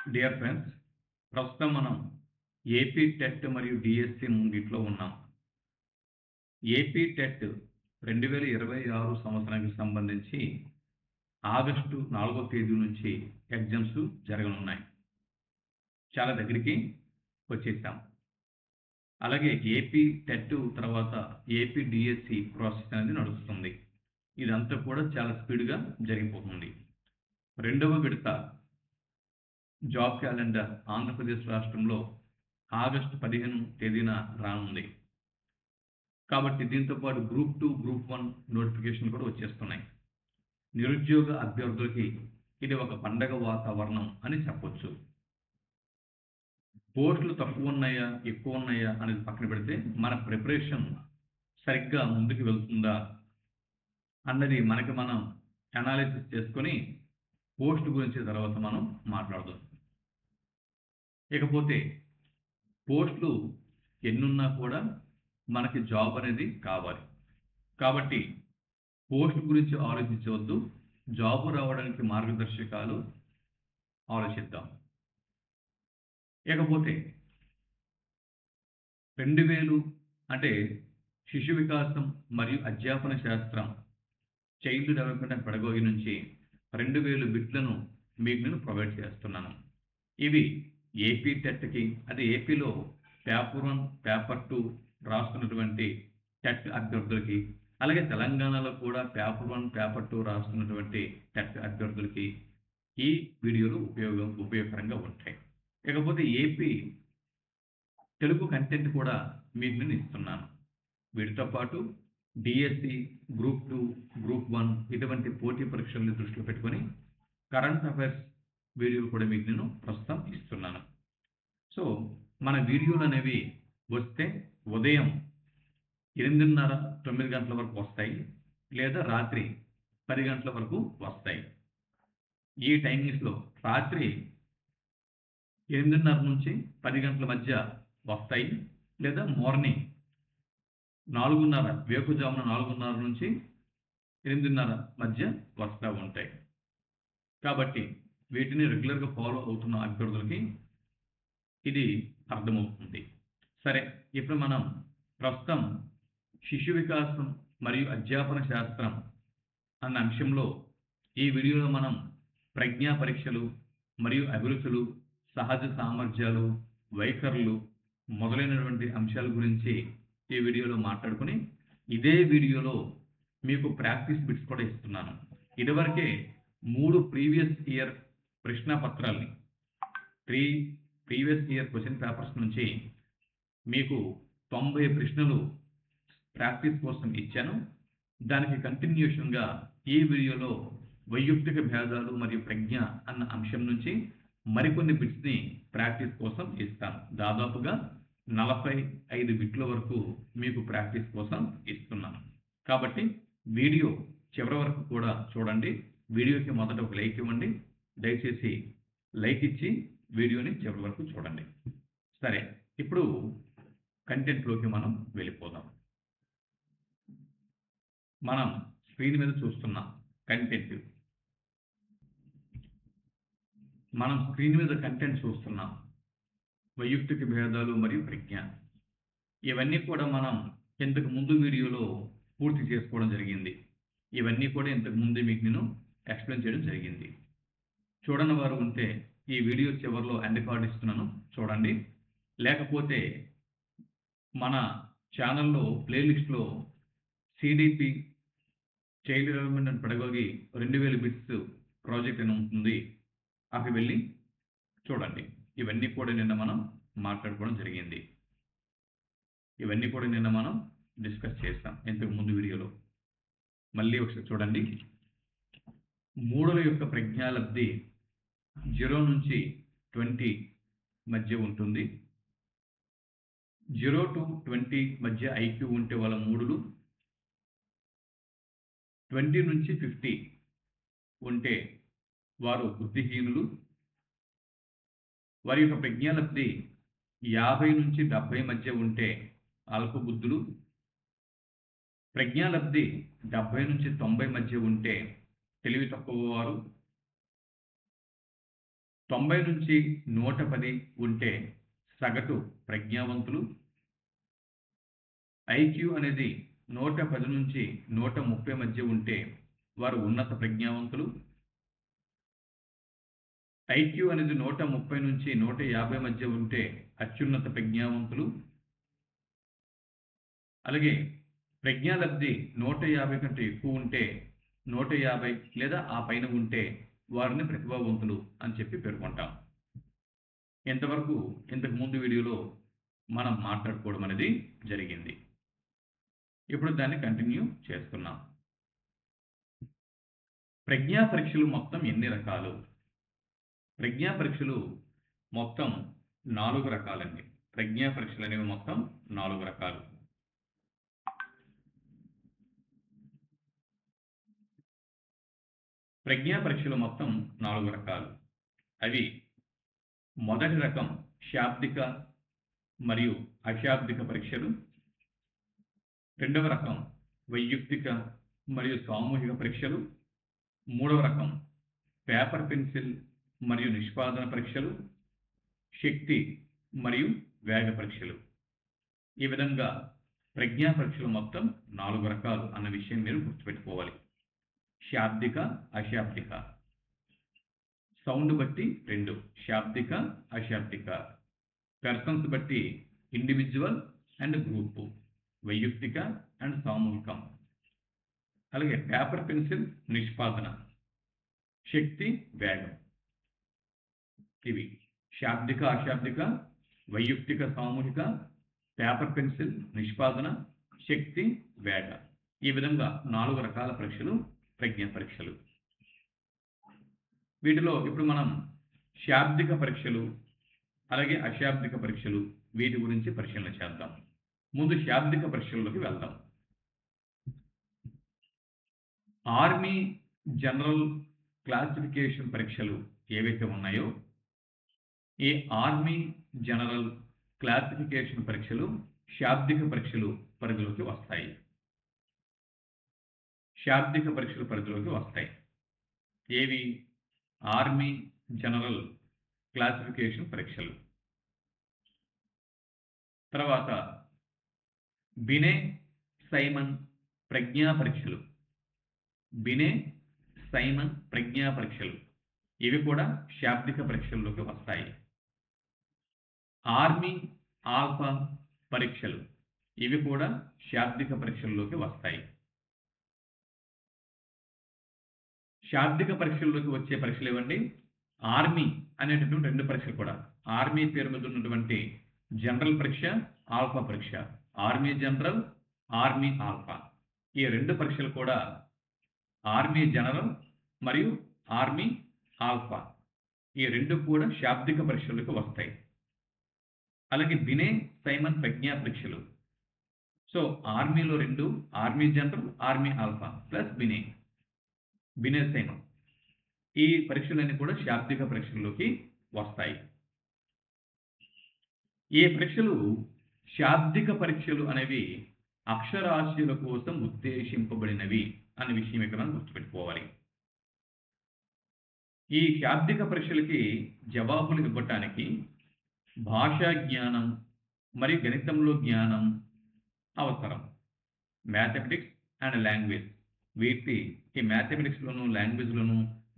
Dear friends, ప్రస్తుతం మనం AP TET మరియు డిఎస్సి ముంగిట్లో ఉన్నాం. ఏపీ టెట్ 2026 సంవత్సరానికి సంబంధించి ఆగస్టు 4వ తేదీ నుంచి ఎగ్జామ్స్ జరగనున్నాయి. చాలా దగ్గరికి వచ్చేసాం. అలాగే ఏపీ టెట్ తర్వాత ఏపీ డిఎస్సి ప్రాసెస్ అనేది నడుస్తుంది. ఇదంతా కూడా చాలా స్పీడ్‌గా జరిగిపోతుంది. రెండవ విడత జాబ్ క్యాలెండర్ ఆంధ్రప్రదేశ్ రాష్ట్రంలో ఆగస్టు 15 తేదీన రానుంది. కాబట్టి దీంతో పాటు గ్రూప్ 2, గ్రూప్ 1 నోటిఫికేషన్ కూడా వచ్చేస్తున్నాయి. నిరుద్యోగ అభ్యర్థులకి ఇది ఒక పండగ వాతావరణం అని చెప్పొచ్చు. పోస్టులు తక్కువున్నాయా, ఎక్కువున్నాయా అనేది పక్కన పెడితే మన ప్రిపరేషన్ సరిగ్గా ముందుకు వెళ్తుందా అన్నది మనకి మనం అనాలిసిస్ చేసుకొని పోస్ట్ గురించి తర్వాత మనం మాట్లాడదాం. ఇకపోతే పోస్టులు ఎన్నున్నా కూడా మనకి జాబ్ అనేది కావాలి. కాబట్టి పోస్ట్ గురించి ఆలోచించవద్దు. జాబ్ రావడానికి మార్గదర్శకాలు ఆలోచిద్దాం. ఇకపోతే 2000 అంటే శిశు వికాసం మరియు అధ్యాపన శాస్త్రం చైల్డ్ డెవలప్మెంట్ అండ్ పెడగోగి నుంచి 2000 బిట్లను మీకు నేను ప్రొవైడ్ చేస్తున్నాను. ఇవి ఏపీ టెట్‌కి అదే ఏపీలో పేపర్ 1, పేపర్ 2 రాస్తున్నటువంటి టెట్ అభ్యర్థులకి, అలాగే తెలంగాణలో కూడా పేపర్ 1, పేపర్ 2 రాస్తున్నటువంటి టెట్ అభ్యర్థులకి ఈ వీడియోలు ఉపయోగకరంగా ఉంటాయి. ఇకపోతే ఏపీ తెలుగు కంటెంట్ కూడా మీకు నేను ఇస్తున్నాను. వీటితో పాటు డిఎస్సి, గ్రూప్ 2, గ్రూప్ 1 ఇటువంటి పోటీ పరీక్షల్ని దృష్టిలో పెట్టుకొని కరెంట్ అఫైర్స్ వీడియోలు కూడా మీకు నేను ప్రస్తుతం ఇస్తున్నాను. సో, మన వీడియోలనేవి వస్తే ఉదయం 8:30, 9 గంటల వరకు వస్తాయి. లేదా రాత్రి 10 గంటల వరకు వస్తాయి. ఈ టైమింగ్స్‌లో రాత్రి 8:30 నుంచి 10 గంటల మధ్య వస్తాయి. లేదా మార్నింగ్ 4:30 వేకువజామున 4:30 నుంచి 8:30 మధ్య వస్తా ఉంటాయి. కాబట్టి వీటిని రెగ్యులర్‌గా ఫాలో అవుతున్న అభ్యర్థులకి ఇది అర్థమవుతుంది. సరే, ఇప్పుడు మనం ప్రస్తుతం శిశు వికాసం మరియు అధ్యాపన శాస్త్రం అన్న అంశంలో ఈ వీడియోలో మనం ప్రజ్ఞా పరీక్షలు మరియు అభిరుచులు, సహజ సామర్థ్యాలు, వైఖరులు మొదలైనటువంటి అంశాల గురించి ఈ వీడియోలో మాట్లాడుకొని ఇదే వీడియోలో మీకు ప్రాక్టీస్ బిట్స్ కూడా ఇస్తున్నాను. ఇదివరకే 3 ప్రీవియస్ ఇయర్ ప్రశ్నాపత్రాల్ని 3 ప్రీవియస్ ఇయర్ క్వెషన్ పేపర్స్ నుంచి మీకు 90 ప్రశ్నలు ప్రాక్టీస్ కోసం ఇచ్చాను. దానికి కంటిన్యూషన్‌గా ఈ వీడియోలో వైయక్తిక భేదాలు మరియు ప్రజ్ఞ అన్న అంశం నుంచి మరికొన్ని బిట్స్‌ని ప్రాక్టీస్ కోసం ఇస్తాను. దాదాపుగా 45 బిట్ల వరకు మీకు ప్రాక్టీస్ కోసం ఇస్తున్నాను. కాబట్టి వీడియో చివరి వరకు కూడా చూడండి. వీడియోకి మొదట ఒక లైక్ ఇవ్వండి. దయచేసి లైక్ ఇచ్చి వీడియోని చివరి వరకు చూడండి. సరే, ఇప్పుడు కంటెంట్‌లోకి మనం వెళ్ళిపోదాం. మనం స్క్రీన్ మీద చూస్తున్న కంటెంట్. మనం స్క్రీన్ మీద కంటెంట్ చూస్తున్నాం. వైయక్తిక భేదాలు మరియు ప్రజ్ఞ. ఇవన్నీ కూడా మనం ఇంతకు ముందు వీడియోలో పూర్తి చేసుకోవడం జరిగింది. ఇవన్నీ కూడా ఇంతకు ముందే మీకు నేను ఎక్స్‌ప్లెయిన్ చేయడం జరిగింది. చూడని వారు ఉంటే ఈ వీడియో చివరిలో ఎండ్ కార్డ్ ఇస్తున్నాను, చూడండి. లేకపోతే మన ఛానెల్‌లో ప్లేలిస్ట్‌లో CDP child development and pedagogy 2000 bits project అని ఉంటుంది. అక్కడికి వెళ్ళి చూడండి. ఇవన్నీ కూడా నిన్న మనం మాట్లాడుకోవడం జరిగింది. ఇవన్నీ కూడా నిన్న మనం డిస్కస్ చేసాం ఇంతకు ముందు వీడియోలో. మళ్ళీ ఒకసారి చూడండి. మూడుల యొక్క ప్రజ్ఞాలబ్ధి 0 నుంచి 20 మధ్య ఉంటుంది. 0-20 మధ్య ఐక్యూ ఉంటే వాళ్ళ మూడులు, 20 నుంచి 50 ఉంటే వారు బుద్ధిహీనులు. వారి యొక్క ప్రజ్ఞాలబ్ధి 50 నుంచి 70 మధ్య ఉంటే అల్పబుద్ధులు. ప్రజ్ఞాలబ్ధి 70 నుంచి 90 మధ్య ఉంటే తెలివి తక్కువ వారు. 90 నుంచి 110 ఉంటే సగటు ప్రజ్ఞావంతులు. ఐక్యూ అనేది 110 నుంచి 130 మధ్య ఉంటే వారు ఉన్నత ప్రజ్ఞావంతులు. ఐక్యూ అనేది 130 నుంచి 150 మధ్య ఉంటే అత్యున్నత ప్రజ్ఞావంతులు. అలాగే ప్రజ్ఞాలబ్ధి 150 కంటే ఎక్కువ ఉంటే 150 లేదా ఆ పైన ఉంటే వారిని ప్రతిభావంతులు అని చెప్పి పేర్కొంటాం. ఇంతవరకు ఇంతకు ముందు వీడియోలో మనం మాట్లాడుకోవడం అనేది జరిగింది. ఇప్పుడు దాన్ని కంటిన్యూ చేస్తున్నాం. ప్రజ్ఞా పరీక్షలు మొత్తం ఎన్ని రకాలు? ప్రజ్ఞా పరీక్షలు మొత్తం 4 రకాలండి. ప్రజ్ఞా పరీక్షలు అనేవి మొత్తం 4 రకాలు. ప్రజ్ఞా పరీక్షలు మొత్తం 4 రకాలు. అవి మొదటి రకం శాబ్దిక మరియు అశాబ్దిక పరీక్షలు. రెండవ రకం వైయక్తిక మరియు సామూహిక పరీక్షలు. మూడవ రకం పేపర్ పెన్సిల్ మరియు నిష్పాదన పరీక్షలు. శక్తి మరియు వేగ పరీక్షలు. ఈ విధంగా ప్రజ్ఞా పరీక్షలు మొత్తం 4 రకాలు అన్న విషయం మీరు గుర్తుపెట్టుకోవాలి. శాబ్దిక, అశాబ్దిక. సౌండ్ బట్టి 2, శాబ్దిక, అశాబ్దిక. పర్సన్స్ బట్టి ఇండివిజువల్ అండ్ గ్రూపు, వైయక్తిక అండ్ సామూహికం. అలాగే పేపర్ పెన్సిల్, నిష్పాదన, శక్తి, వేగం. ఇవి శాబ్దిక, అశాబ్దిక, వైయక్తిక, సామూహిక, పేపర్ పెన్సిల్, నిష్పాదన, శక్తి, వేగ. ఈ విధంగా 4 రకాల పరీక్షలు ప్రజ్ఞా పరీక్షలు. వీటిలో ఇప్పుడు మనం శాబ్దిక పరీక్షలు అలాగే అశాబ్దిక పరీక్షలు వీటి గురించి పరిశీలన చేద్దాం. ముందు శాబ్దిక పరీక్షల్లోకి వెళ్దాం. ఆర్మీ జనరల్ క్లాసిఫికేషన్ పరీక్షలు ఏవైతే ఉన్నాయో ఈ ఆర్మీ జనరల్ క్లాసిఫికేషన్ పరీక్షలు శాబ్దిక పరీక్షలు పరిధిలోకి వస్తాయి. శాబ్దిక పరీక్షలు పరిధిలోకి వస్తాయి. ఏవి? ఆర్మీ జనరల్ క్లాసిఫికేషన్ పరీక్షలు. తర్వాత బినే సైమన్ ప్రజ్ఞా పరీక్షలు. బినే సైమన్ ప్రజ్ఞా పరీక్షలు ఇవి కూడా శాబ్దిక పరీక్షల్లోకి వస్తాయి. ఆర్మీ ఆల్ఫా పరీక్షలు ఇవి కూడా శాబ్దిక పరీక్షల్లోకి వస్తాయి. శాబ్దిక పరీక్షల్లోకి వచ్చే పరీక్షలు ఏవండి? ఆర్మీ అనేటటువంటి 2 పరీక్షలు కూడా. ఆర్మీ పేరు మీద ఉన్నటువంటి జనరల్ పరీక్ష, ఆల్ఫా పరీక్ష. Army general, army alpha. ఈ 2 పరీక్షలు కూడా ఆర్మీ జనరల్ మరియు ఆర్మీ ఆల్ఫా ఈ 2 కూడా శాబ్దిక పరీక్షలకు వస్తాయి. అలాగే బినే సైమన్ ప్రజ్ఞా పరీక్షలు. సో ఆర్మీలో 2, army general, army alpha plus బినే Simon. ఈ పరీక్షలన్నీ కూడా శాబ్దిక పరీక్షల్లోకి వస్తాయి. ఈ పరీక్షలు శాబ్దిక పరీక్షలు అనేవి అక్షరాస్యుల కోసం ఉద్దేశింపబడినవి అనే విషయం ఇక్కడ మనం గుర్తుపెట్టుకోవాలి. ఈ శాబ్దిక పరీక్షలకి జవాబులు ఇవ్వటానికి భాషా జ్ఞానం మరియు గణితంలో జ్ఞానం అవసరం. మ్యాథమెటిక్స్ అండ్ లాంగ్వేజ్ ఈ మ్యాథమెటిక్స్లోను లాంగ్వేజ్లోను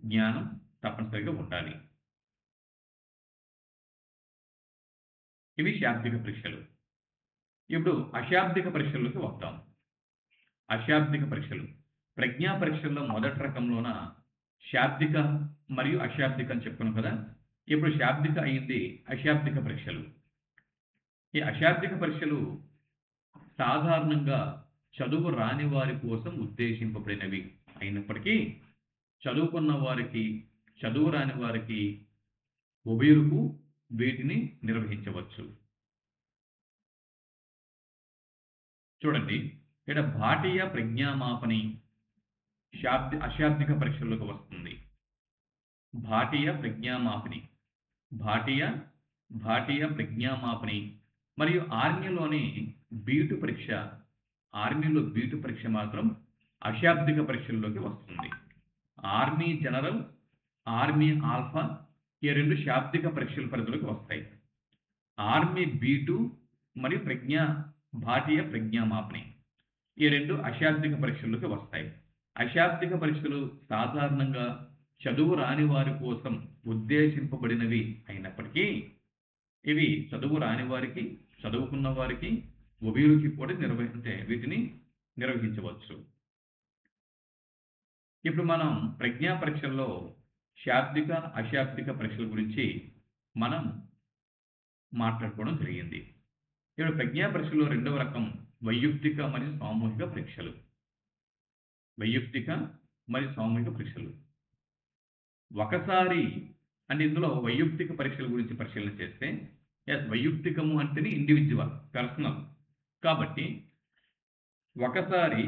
జ్ఞానం తప్పనిసరిగా ఉండాలి. ఇవి శాబ్దిక పరీక్షలు. ఇప్పుడు అశాబ్దిక పరీక్షల్లోకి వస్తాం. అశాబ్దిక పరీక్షలు ప్రజ్ఞా పరీక్షల్లో మొదటి రకంలోన శాబ్దిక మరియు అశాబ్దిక అని చెప్పుకున్నాం కదా. ఇప్పుడు శాబ్దిక అయింది అశాబ్దిక పరీక్షలు. ఈ అశాబ్దిక పరీక్షలు సాధారణంగా చదువు రాని వారి కోసం ఉద్దేశింపబడినవి అయినప్పటికీ చదువుకున్న వారికి, చదువు రాని వారికి ఉభయులకు వీటిని నిర్వహించవచ్చు. చూడండి, ఇక్కడ భాటీయ ప్రజ్ఞామాపని అశాబ్దిక పరీక్షల్లోకి వస్తుంది. భాటీయ ప్రజ్ఞామాపని, భాటీయ ప్రజ్ఞామాపని మరియు ఆర్మీలోని బీటు పరీక్ష. ఆర్మీలో బీటు పరీక్ష మాత్రం అశాబ్దిక పరీక్షల్లోకి వస్తుంది. ఆర్మీ జనరల్, ఆర్మీ ఆల్ఫా ఈ రెండు శాబ్దిక పరీక్షల పరిధిలోకి వస్తాయి. ఆర్మీ B2 మరియు భాటీయ ప్రజ్ఞామాపిని ఈ రెండు అశాబ్దిక పరీక్షల్లోకి వస్తాయి. అశాబ్దిక పరీక్షలు సాధారణంగా చదువు రాని వారి కోసం ఉద్దేశింపబడినవి అయినప్పటికీ ఇవి చదువు రాని వారికి, చదువుకున్న వారికి ఉభయులకి కూడా వీటిని నిర్వహించవచ్చు. ఇప్పుడు మనం ప్రజ్ఞా పరీక్షల్లో శాబ్దిక, అశాబ్దిక పరీక్షల గురించి మనం మాట్లాడుకోవడం జరిగింది. ఇప్పుడు ప్రజ్ఞా పరీక్షలో రెండవ రకం వైయక్తిక మరియు సామూహిక పరీక్షలు. వైయక్తిక మరియు సామూహిక పరీక్షలు ఒకసారి అంటే ఇందులో వైయక్తిక పరీక్షల గురించి పరిశీలన చేస్తే వైయక్తికము అంటేనే ఇండివిజువల్, పర్సనల్. కాబట్టి ఒకసారి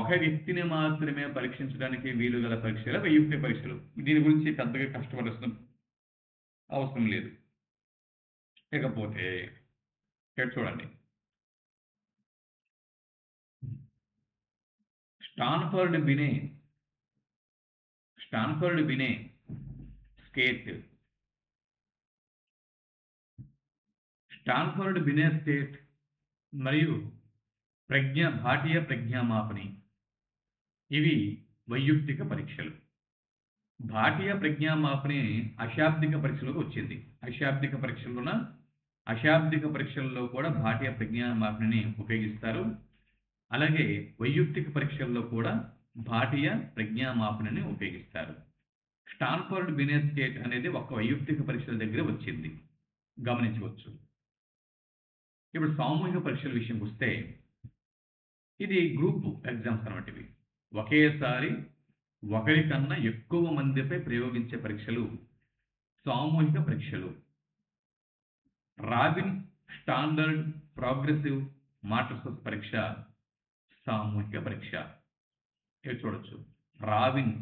ఒక వ్యక్తిని మాత్రమే పరీక్షించడానికి వీలు గల పరీక్షలు వైయక్తిక పరీక్షలు. దీని గురించి పెద్దగా కష్టపడాల్సిన అవసరం లేదు. ఇకపోతే ఇక్కడ చూడండి, స్టాన్ఫర్డ్ బినే స్టేట్ మరియు భాటీయ ప్రజ్ఞామాపిని ఇవి వైయక్తిక పరీక్షలు. భాటీయ ప్రజ్ఞామాపిని అశాబ్దిక పరీక్షలకు వచ్చింది. అశాబ్దిక పరీక్షల్లో కూడా భాటీయ ప్రజ్ఞామాపిని ఉపయోగిస్తారు. అలాగే వైయక్తిక పరీక్షల్లో కూడా భాటీయ ప్రజ్ఞామాపిని ఉపయోగిస్తారు. స్టాన్ఫర్డ్ బినే స్టేట్ అనేది ఒక వైయక్తిక పరీక్షల దగ్గర వచ్చింది, గమనించవచ్చు. ఇప్పుడు సామూహిక పరీక్షల విషయంకి వస్తే ఇది గ్రూప్ ఎగ్జామ్స్ అనేటివి. ఒకేసారి ఒకరికన్నా ఎక్కువ మందిపై ప్రయోగించే పరీక్షలు సామూహిక పరీక్షలు. రాబిన్ స్టాండర్డ్ ప్రోగ్రెసివ్ మాట్రిసెస్ పరీక్ష సామూహిక పరీక్ష. ఇది చూడొచ్చు, రాబిన్.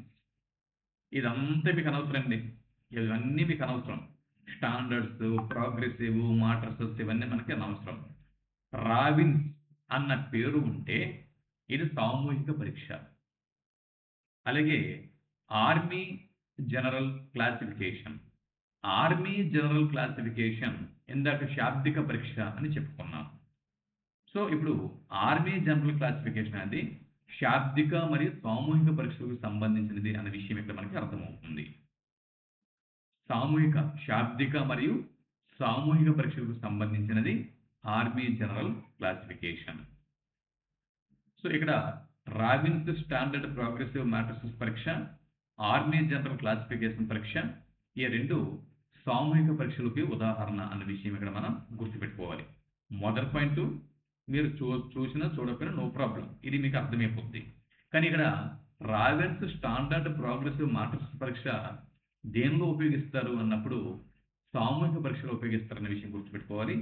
ఇదంతా మీకు అనవసరం అండి, ఇవన్నీ మీకు అనవసరం. స్టాండర్డ్స్, ప్రోగ్రెసివ్, మాట్రిసెస్ ఇవన్నీ మనకి అనవసరం. రాబిన్ అన్న పేరు ఉంటే ఇది సామూహిక పరీక్ష. అలాగే ఆర్మీ జనరల్ క్లాసిఫికేషన్ ఇందాక శాబ్దిక పరీక్ష అని చెప్పుకున్నాం. సో ఇప్పుడు ఆర్మీ జనరల్ క్లాసిఫికేషన్ అనేది శాబ్దిక మరియు సామూహిక పరీక్షలకు సంబంధించినది అనే విషయం ఇక్కడ మనకి అర్థమవుతుంది. శాబ్దిక మరియు సామూహిక పరీక్షలకు సంబంధించినది ఆర్మీ జనరల్ క్లాసిఫికేషన్. సో ఇక్కడ రాబిన్స్ స్టాండర్డ్ ప్రోగ్రెసివ్ మాట్రిసెస్ పరీక్ష, ఆర్మీ జనరల్ క్లాసిఫికేషన్ పరీక్ష ఈ రెండు సామూహిక పరీక్షలకి ఉదాహరణ అన్న విషయం ఇక్కడ మనం గుర్తుపెట్టుకోవాలి. మొదటి పాయింట్ మీరు చూసినా చూడకపోయినా నో ప్రాబ్లం, ఇది మీకు అర్థమైపోతుంది. కానీ ఇక్కడ రాబిన్స్ స్టాండర్డ్ ప్రోగ్రెసివ్ మాట్రిసెస్ పరీక్ష దేనిలో ఉపయోగిస్తారు అన్నప్పుడు సామూహిక పరీక్షలో ఉపయోగిస్తారన్న విషయం గుర్తుపెట్టుకోవాలి.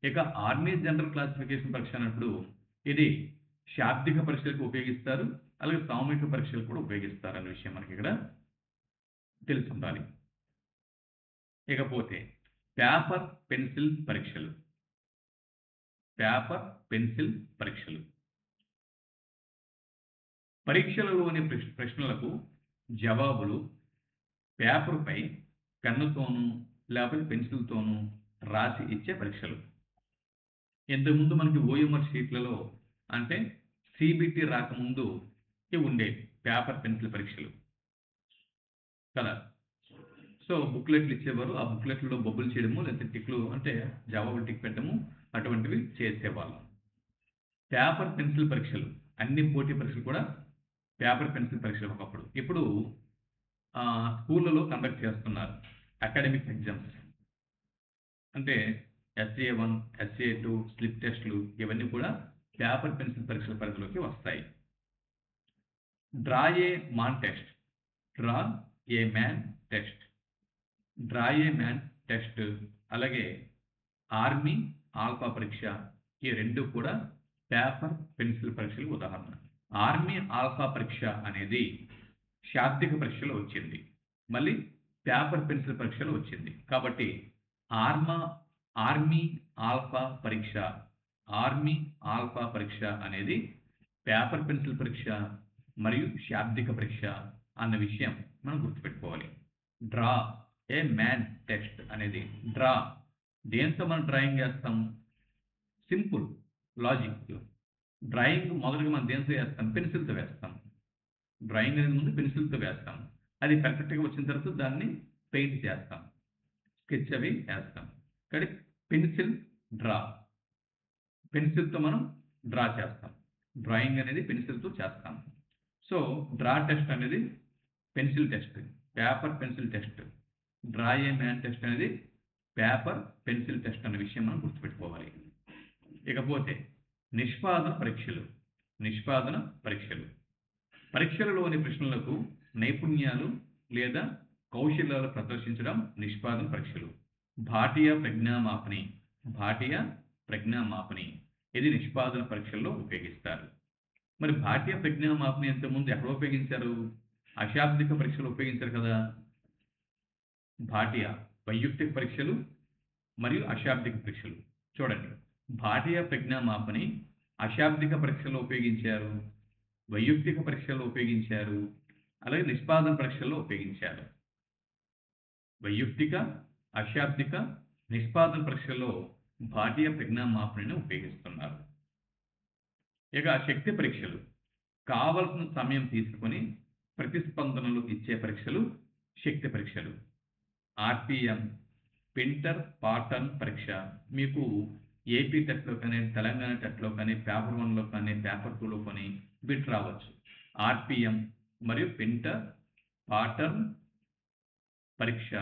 ఇక ఆర్మీ జనరల్ క్లాసిఫికేషన్ పరీక్ష అన్నప్పుడు ఇది శాబ్దిక పరీక్షలకు ఉపయోగిస్తారు, అలాగే సామూహిక పరీక్షలు కూడా ఉపయోగిస్తారు అనే విషయం మనకి ఇక్కడ తెలిసి ఉండాలి. ఇకపోతే పేపర్ పెన్సిల్ పరీక్షలు. పరీక్షలలోని ప్రశ్నలకు జవాబులు పేపర్పై పెన్నుతోనూ లేకపోతే పెన్సిల్తోనూ రాసి ఇచ్చే పరీక్షలు. ఇంతకుముందు మనకి ఓఎంఆర్ షీట్లలో అంటే CBT రాకముందు ఉండేవి పేపర్ పెన్సిల్ పరీక్షలు కదా. సో బుక్లెట్లు ఇచ్చేవారు, ఆ బుక్లెట్లో బొబ్బులు చేయడము లేకపోతే టిక్లు అంటే జవాబు టిక్ పెట్టడము అటువంటివి చేసేవాళ్ళం. పేపర్ పెన్సిల్ పరీక్షలు అన్ని పోటీ పరీక్షలు కూడా పేపర్ పెన్సిల్ పరీక్షలు ఒకప్పుడు. ఇప్పుడు స్కూళ్ళలో కండక్ట్ చేస్తున్నారు అకాడమిక్ ఎగ్జామ్స్. అంటే SA1, SA2 స్లిప్ టెస్టులు ఇవన్నీ కూడా పేపర్ పెన్సిల్ పరీక్షల పరిధిలోకి వస్తాయి. డ్రా ఏ మ్యాన్ టెస్ట్ అలాగే ఆర్మీ ఆల్ఫా పరీక్ష ఈ రెండు కూడా పేపర్ పెన్సిల్ పరీక్షలకు ఉదాహరణ. ఆర్మీ ఆల్ఫా పరీక్ష అనేది శాబ్దిక పరీక్షలో వచ్చింది, మళ్ళీ పేపర్ పెన్సిల్ పరీక్షలో వచ్చింది. కాబట్టి ఆర్మీ ఆల్ఫా పరీక్ష అనేది పేపర్ పెన్సిల్ పరీక్ష మరియు శాబ్దిక పరీక్ష అన్న విషయం మనం గుర్తుపెట్టుకోవాలి. డ్రా ఏ మ్యాన్ టెస్ట్ అనేది డ్రా. దేంతో మనం డ్రాయింగ్ చేస్తాం? Simple logic. డ్రాయింగ్ మొదలుగా మనం దేంతో వేస్తాం? పెన్సిల్తో వేస్తాం. డ్రాయింగ్ అనేది ముందు పెన్సిల్తో వేస్తాం. అది పర్ఫెక్ట్గా వచ్చిన తర్వాత దాన్ని పెయింట్ చేస్తాం, స్కెచ్ అవి వేస్తాం. కానీ పెన్సిల్ డ్రా, పెన్సిల్తో మనం డ్రా చేస్తాం. డ్రాయింగ్ అనేది పెన్సిల్తో చేస్తాం. సో డ్రా టెస్ట్ అనేది pencil test, paper pencil test. Draw ఏ మ్యాన్ టెస్ట్ అనేది పేపర్ పెన్సిల్ టెస్ట్ అనే విషయం మనం గుర్తుపెట్టుకోవాలి. ఇకపోతే నిష్పాదన పరీక్షలు. నిష్పాదన పరీక్షలు పరీక్షలలోని ప్రశ్నలకు నైపుణ్యాలు లేదా కౌశల్యాలు ప్రదర్శించడం నిష్పాదన పరీక్షలు. భాటియ ప్రజ్ఞామాపని, భాటియ ప్రజ్ఞామాపని ఇది నిష్పాదన పరీక్షల్లో ఉపయోగిస్తారు. మరి భాటియ ప్రజ్ఞామాపని ఇంతకుముందు ఎక్కడ ఉపయోగించారు? అశాబ్దిక పరీక్షలు ఉపయోగించారు కదా. భాటియ వైయుక్తిక పరీక్షలు మరియు అశాబ్దిక పరీక్షలు. చూడండి, భాటియ ప్రజ్ఞామాపని అశాబ్దిక పరీక్షల్లో ఉపయోగించారు, వైయుక్తిక పరీక్షల్లో ఉపయోగించారు, అలాగే నిష్పాదన పరీక్షల్లో ఉపయోగించారు. వైయుక్తిక, అశాబ్దిక, నిష్పాదన పరీక్షల్లో భాటియ ప్రజ్ఞామాపనిని ఉపయోగిస్తున్నారు. ఇక శక్తి పరీక్షలు కావలసిన సమయం తీసుకొని ప్రతిస్పందనలు ఇచ్చే పరీక్షలు శక్తి పరీక్షలు. ఆర్పిఎం, పింటర్ పాటర్న్ పరీక్ష మీకు ఏపీ టెస్ట్లో కానీ, తెలంగాణ టెస్ట్లో కానీ, పేపర్ 1లో కానీ, పేపర్ 2లో కానీ బిట్ రావచ్చు. ఆర్పిఎం మరియు పింటర్ పాటర్న్ పరీక్ష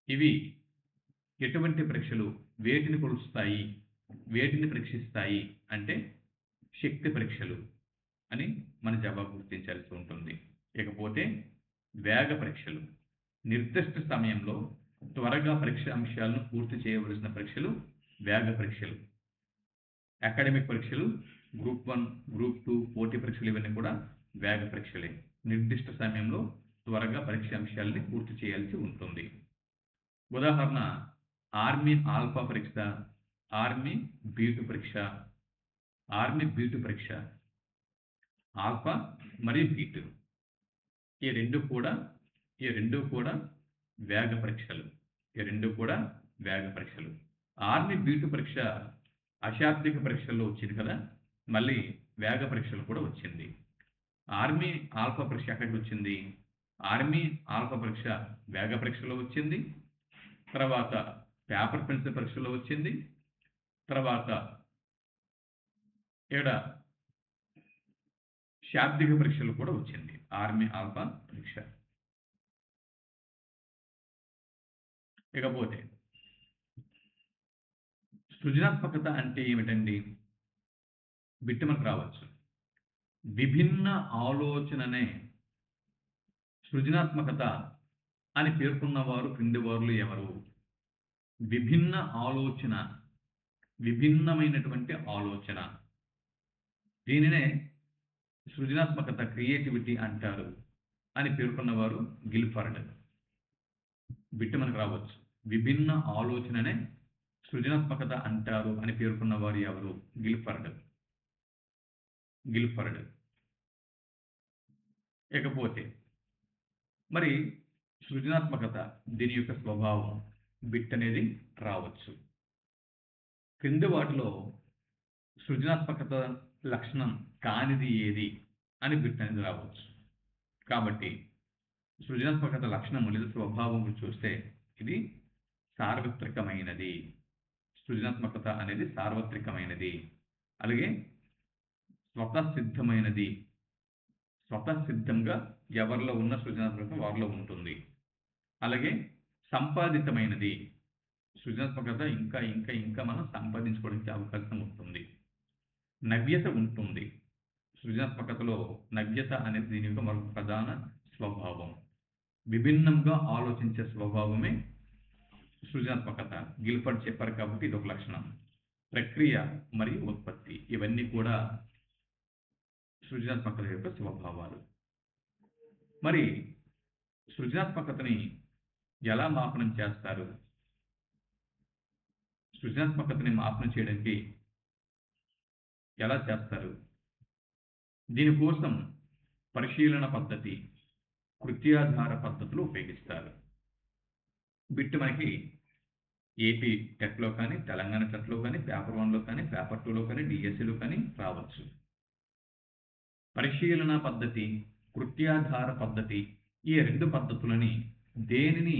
ఇవి ఎటువంటి పరీక్షలు? వేటిని కొలుస్తాయి, వేటిని పరీక్షిస్తాయి అంటే శక్తి పరీక్షలు అని మన జవాబు గుర్తించాల్సి ఉంటుంది. ఇకపోతే వేగ పరీక్షలు నిర్దిష్ట సమయంలో త్వరగా పరీక్ష అంశాలను పూర్తి చేయవలసిన పరీక్షలు వేగ పరీక్షలు. అకాడమిక్ పరీక్షలు, గ్రూప్ 1, గ్రూప్ 2 పోటీ పరీక్షలు ఇవన్నీ కూడా వేగ పరీక్షలే. నిర్దిష్ట సమయంలో త్వరగా పరీక్ష అంశాలని పూర్తి చేయాల్సి ఉంటుంది. ఉదాహరణ ఆర్మీ ఆల్ఫా పరీక్ష, ఆర్మీ బీటు పరీక్ష. ఆర్మీ బీటు పరీక్ష ఆల్ఫా మరియు బీటు ఈ రెండు కూడా వేగ పరీక్షలు. ఈ రెండు కూడా వేగ పరీక్షలు. ఆర్మీ బీటు పరీక్ష అశాబ్దిక పరీక్షల్లో వచ్చింది కదా, మళ్ళీ వేగ పరీక్షలు కూడా వచ్చింది. ఆర్మీ ఆల్ఫా పరీక్ష ఎక్కడికి వచ్చింది? ఆర్మీ ఆల్ఫా పరీక్ష వేగ పరీక్షలో వచ్చింది, తర్వాత పేపర్ పెన్సిల్ పరీక్షలో వచ్చింది, తర్వాత ఇక్కడ శాబ్దిక పరీక్షలు కూడా వచ్చింది ఆర్మీ ఆల్ఫా పరీక్ష. ఇకపోతే సృజనాత్మకత అంటే ఏమిటండి? బిట్టు మనకు రావచ్చు. విభిన్న ఆలోచననే సృజనాత్మకత అని పేర్కొన్నవారు క్రింది వారులు ఎవరు? విభిన్న ఆలోచన, విభిన్నమైనటువంటి ఆలోచన, దీనినే సృజనాత్మకత క్రియేటివిటీ అంటారు అని పేర్కొన్నవారు గిల్ఫర్డ్. బిట్టు మనకు రావచ్చు. విభిన్న ఆలోచననే సృజనాత్మకత అంటారు అని పేర్కొన్నవారు ఎవరు? గిల్ఫర్డ్. ఇకపోతే మరి సృజనాత్మకత దీని యొక్క స్వభావం బిట్ అనేది రావచ్చు. క్రింది వాటిలో సృజనాత్మకత లక్షణం కానిది ఏది అని బిట్ అనేది రావచ్చు. కాబట్టి సృజనాత్మకత లక్షణము లేదా స్వభావం చూస్తే ఇది సార్వత్రికమైనది. సృజనాత్మకత అనేది సార్వత్రికమైనది. అలాగే స్వతసిద్ధమైనది. స్వతసిద్ధంగా ఎవరిలో ఉన్న సృజనాత్మకత వారిలో ఉంటుంది. అలాగే సంపాదితమైనది. సృజనాత్మకత ఇంకా ఇంకా ఇంకా మనం సంపాదించుకోవడానికి అవకాశం ఉంటుంది. నవ్యత ఉంటుంది. సృజనాత్మకతలో నవ్యత అనేది దీని యొక్క మరొక ప్రధాన స్వభావం. విభిన్నంగా ఆలోచించే స్వభావమే సృజనాత్మకత. గిల్ఫర్డ్ చెప్పారు కాబట్టి ఇది ఒక లక్షణం. ప్రక్రియ మరియు ఉత్పత్తి ఇవన్నీ కూడా సృజనాత్మకత యొక్క స్వభావాలు. మరి సృజనాత్మకతని ఎలా మాపనం చేస్తారు? సృజనాత్మకతని మాపనం చేయడానికి ఎలా చేస్తారు? దీనికోసం పరిశీలన పద్ధతి, కృత్యాధార పద్ధతులు ఉపయోగిస్తారు. బిట్ మనకి ఏపీ టెట్లో కానీ, తెలంగాణ టెట్లో కానీ, పేపర్ 1లో కానీ, పేపర్ 2లో కానీ, డిఎస్సిలో కానీ రావచ్చు. పరిశీలన పద్ధతి, కృత్యాధార పద్ధతి, ఈ 2 పద్ధతులని దేనిని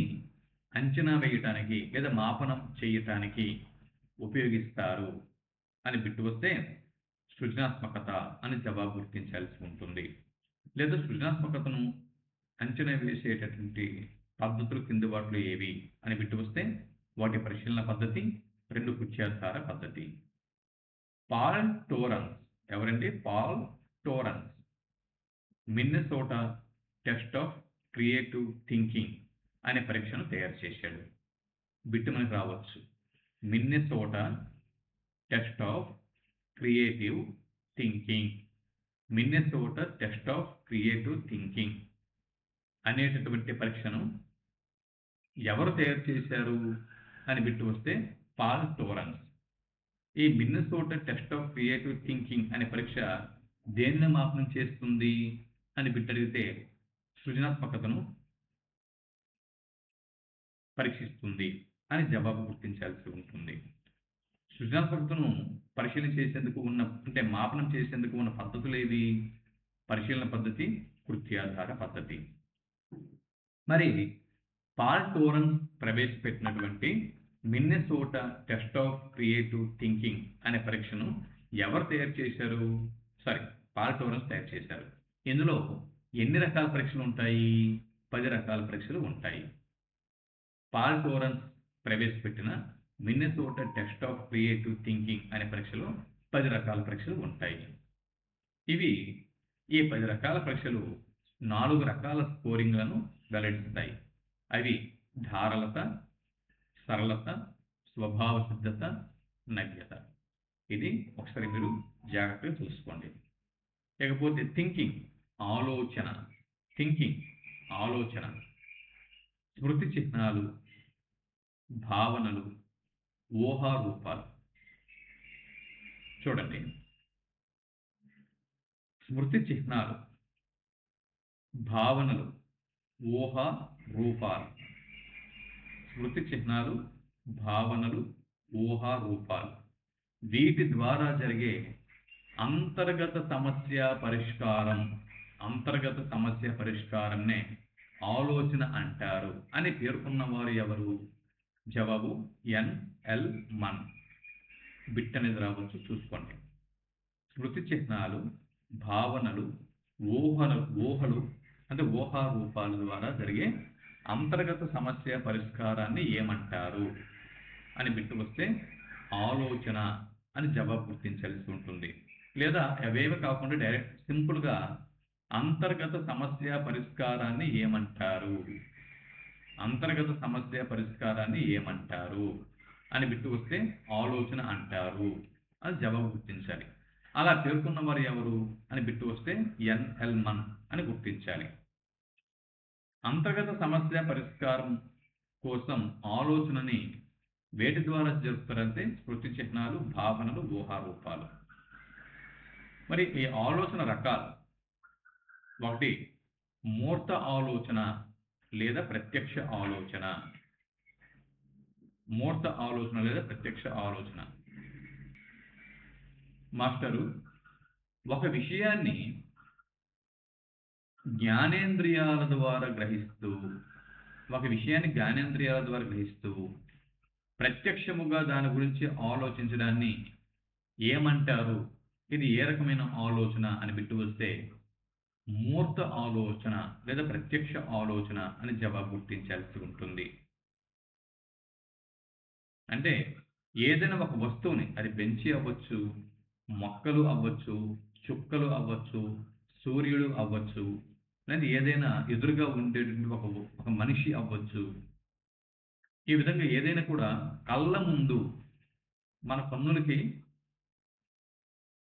అంచనా వేయటానికి లేదా మాపనం చేయటానికి ఉపయోగిస్తారు అని బిట్టు వస్తే సృజనాత్మకత అని జవాబు గుర్తించాల్సి ఉంటుంది. లేదా సృజనాత్మకతను అంచనా వేసేటటువంటి పద్ధతులు కింది వాటిలో ఏవి అని బిట్టు వస్తే వాటి పరిశీలన పద్ధతి, 2 కృత్యాధార పద్ధతి. పాల్ టోరన్స్ ఎవరండి? Paul Torrance Minnesota test of creative thinking అనే పరీక్షను తయారు చేశాడు. బిట్టు మనకు రావచ్చు. Minnesota test of creative thinking, Minnesota test of creative thinking అనేటటువంటి పరీక్షను ఎవరు తయారు చేశారు అని బిట్టు వస్తే పాల్ టోరన్స్. ఈ Minnesota test of creative thinking అనే పరీక్ష దేన్ని మాపనం చేస్తుంది అని బిట్టు అడిగితే సృజనాత్మకతను పరీక్షిస్తుంది అని జవాబు గుర్తించాల్సి ఉంటుంది. సృజనాత్మకతను పరిశీలన చేసేందుకు అంటే మాపనం చేసేందుకు ఉన్న పద్ధతులు ఏవి? పరిశీలన పద్ధతి, కృత్యాధార పద్ధతి. మరి పాల్ టోరన్స్ ప్రవేశపెట్టినటువంటి Minnesota test of creative thinking అనే పరీక్షను ఎవరు తయారు చేశారు? పాల్ టోరన్స్ తయారు చేశారు. ఇందులో ఎన్ని రకాల పరీక్షలు ఉంటాయి? 10 రకాల పరీక్షలు ఉంటాయి. పాల్ టోరన్స్ ప్రవేశపెట్టిన Minnesota test of creative thinking అనే పరీక్షలో 10 రకాల పరీక్షలు ఉంటాయి. ఈ 10 రకాల పరీక్షలు 4 రకాల స్కోరింగ్లను వెల్లడిస్తాయి. అవి ధారలత, సరళత, స్వభావ సిద్ధత, నవ్యత. ఇది ఒకసారి మీరు జాగ్రత్తగా చూసుకోండి. ఇకపోతే థింకింగ్ ఆలోచన, స్మృతి చిహ్నాలు, భావనలు, ఊహారూపాలు. చూడండి, స్మృతి చిహ్నాలు, భావనలు, ఊహారూపాలు. స్మృతి చిహ్నాలు, భావనలు, ఊహారూపాలు. వీటి ద్వారా జరిగే అంతర్గత సమస్య పరిష్కారంనే ఆలోచన అంటారు అని పేర్కొన్న వారు ఎవరు? జవాబు ఎన్ఎల్ మన్. బిట్ అనేది రావచ్చు, చూసుకోండి. స్మృతి చిహ్నాలు, భావనలు, ఊహలు అంటే ఊహారూపాల ద్వారా జరిగే అంతర్గత సమస్య పరిష్కారాన్ని ఏమంటారు అని బిట్టు వస్తే ఆలోచన అని జవాబు గుర్తించాల్సి ఉంటుంది. లేదా అవేవి కాకుండా డైరెక్ట్ సింపుల్గా అంతర్గత సమస్య పరిష్కారాన్ని ఏమంటారు అని బిట్టు వస్తే ఆలోచన అంటారు అని జవాబు గుర్తించాలి. అలా పేర్కొన్న వారు ఎవరు అని బిట్టు వస్తే ఎన్ఎల్ మన్ అని గుర్తించాలి. అంతర్గత సమస్య పరిష్కారం కోసం ఆలోచనని వేటి ద్వారా జరుపుతారంటే స్మృతి చిహ్నాలు, భావనలు, ఊహారూపాలు. మరి ఈ ఆలోచన రకాలు: 1 మూర్త ఆలోచన లేదా ప్రత్యక్ష ఆలోచన. మాస్టరు, ఒక విషయాన్ని జ్ఞానేంద్రియాల ద్వారా గ్రహిస్తూ ప్రత్యక్షముగా దాని గురించి ఆలోచించడాన్ని ఏమంటారు? ఇది ఏ రకమైన ఆలోచన అని బిట్టు వస్తే మూర్త ఆలోచన లేదా ప్రత్యక్ష ఆలోచన అని జవాబు గుర్తించాల్సి ఉంటుంది. అంటే ఏదైనా ఒక వస్తువుని, అది బెంచి అవ్వచ్చు, మొక్కలు అవ్వచ్చు, చుక్కలు అవ్వచ్చు, సూర్యుడు అవ్వచ్చు, లేదా ఏదైనా ఎదురుగా ఉండేటువంటి ఒక మనిషి అవ్వచ్చు. ఈ విధంగా ఏదైనా కూడా కళ్ళ ముందు, మన కన్నులకి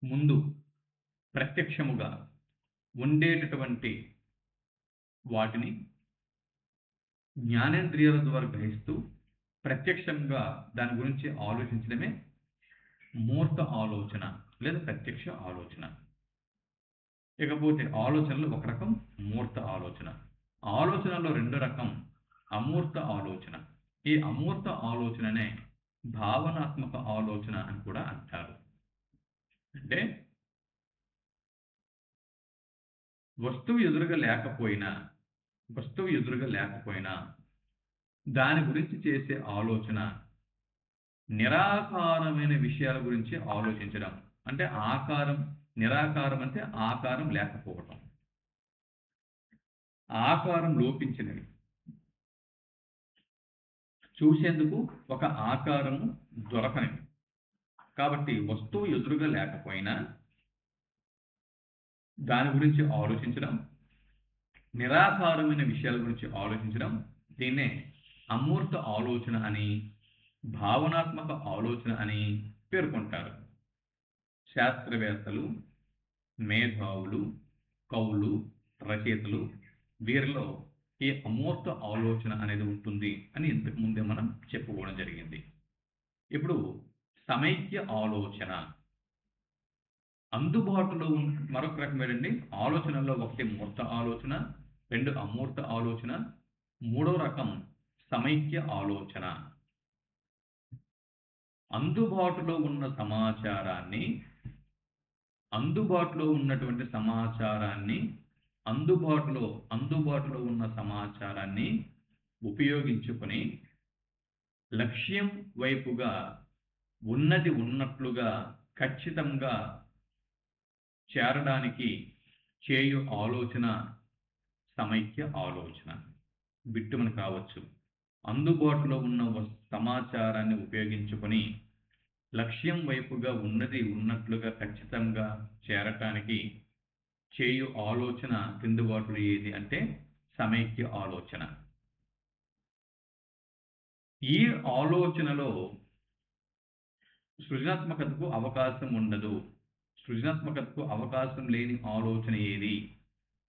ముందు ప్రత్యక్షముగా ఉండేటటువంటి వాటిని జ్ఞానేంద్రియాల ద్వారా గ్రహిస్తూ ప్రత్యక్షంగా దాని గురించి ఆలోచించడమే మూర్త ఆలోచన లేదా ప్రత్యక్ష ఆలోచన. ఇకపోతే ఆలోచనలు ఒక రకం మూర్త ఆలోచన. ఆలోచనలో 2 రకం అమూర్త ఆలోచన. ఈ అమూర్త ఆలోచననే భావనాత్మక ఆలోచన అని కూడా అంటారు. అంటే వస్తువు ఎదురుగా లేకపోయినా దాని గురించి చేసే ఆలోచన నిరాకారమైన విషయాల గురించి ఆలోచించడం. అంటే నిరాకారం అంటే ఆకారం లేకపోవటం, ఆకారం లోపించినవి. చూసేందుకు ఒక ఆకారము దొరకనివి. కాబట్టి వస్తువు ఎదురుగా లేకపోయినా దాని గురించి ఆలోచించడం, నిరాకారమైన విషయాల గురించి ఆలోచించడం, దీన్నే అమూర్త ఆలోచన అని, భావనాత్మక ఆలోచన అని పేర్కొంటారు. శాస్త్రవేత్తలు, మేధావులు, కవులు, రచయితలు వీరిలో ఈ అమూర్త ఆలోచన అనేది ఉంటుంది అని ఇంతకు ముందే మనం చెప్పుకోవడం జరిగింది. ఇప్పుడు సమైక్య ఆలోచన అందుబాటులో ఉన్న మరొక రకం ఏంటండి? ఆలోచనల్లో ఒకటి మూర్త ఆలోచన, 2 అమూర్త ఆలోచన, మూడో రకం సమైక్య ఆలోచన. అందుబాటులో ఉన్నటువంటి సమాచారాన్ని అందుబాటులో ఉన్న సమాచారాన్ని ఉపయోగించుకొని లక్ష్యం వైపుగా ఉన్నది ఉన్నట్లుగా ఖచ్చితంగా చేరడానికి చేయు ఆలోచన సమైక్య ఆలోచన. బిట్టుమని కావచ్చు. అందుబాటులో ఉన్న సమాచారాన్ని ఉపయోగించుకొని లక్ష్యం వైపుగా ఉన్నది ఉన్నట్లుగా ఖచ్చితంగా చేరటానికి చేయు ఆలోచన కింది వాటిలో ఏది అంటే సమైక్య ఆలోచన. ఈ ఆలోచనలో సృజనాత్మకతకు అవకాశం ఉండదు. సృజనాత్మకతకు అవకాశం లేని ఆలోచన ఏది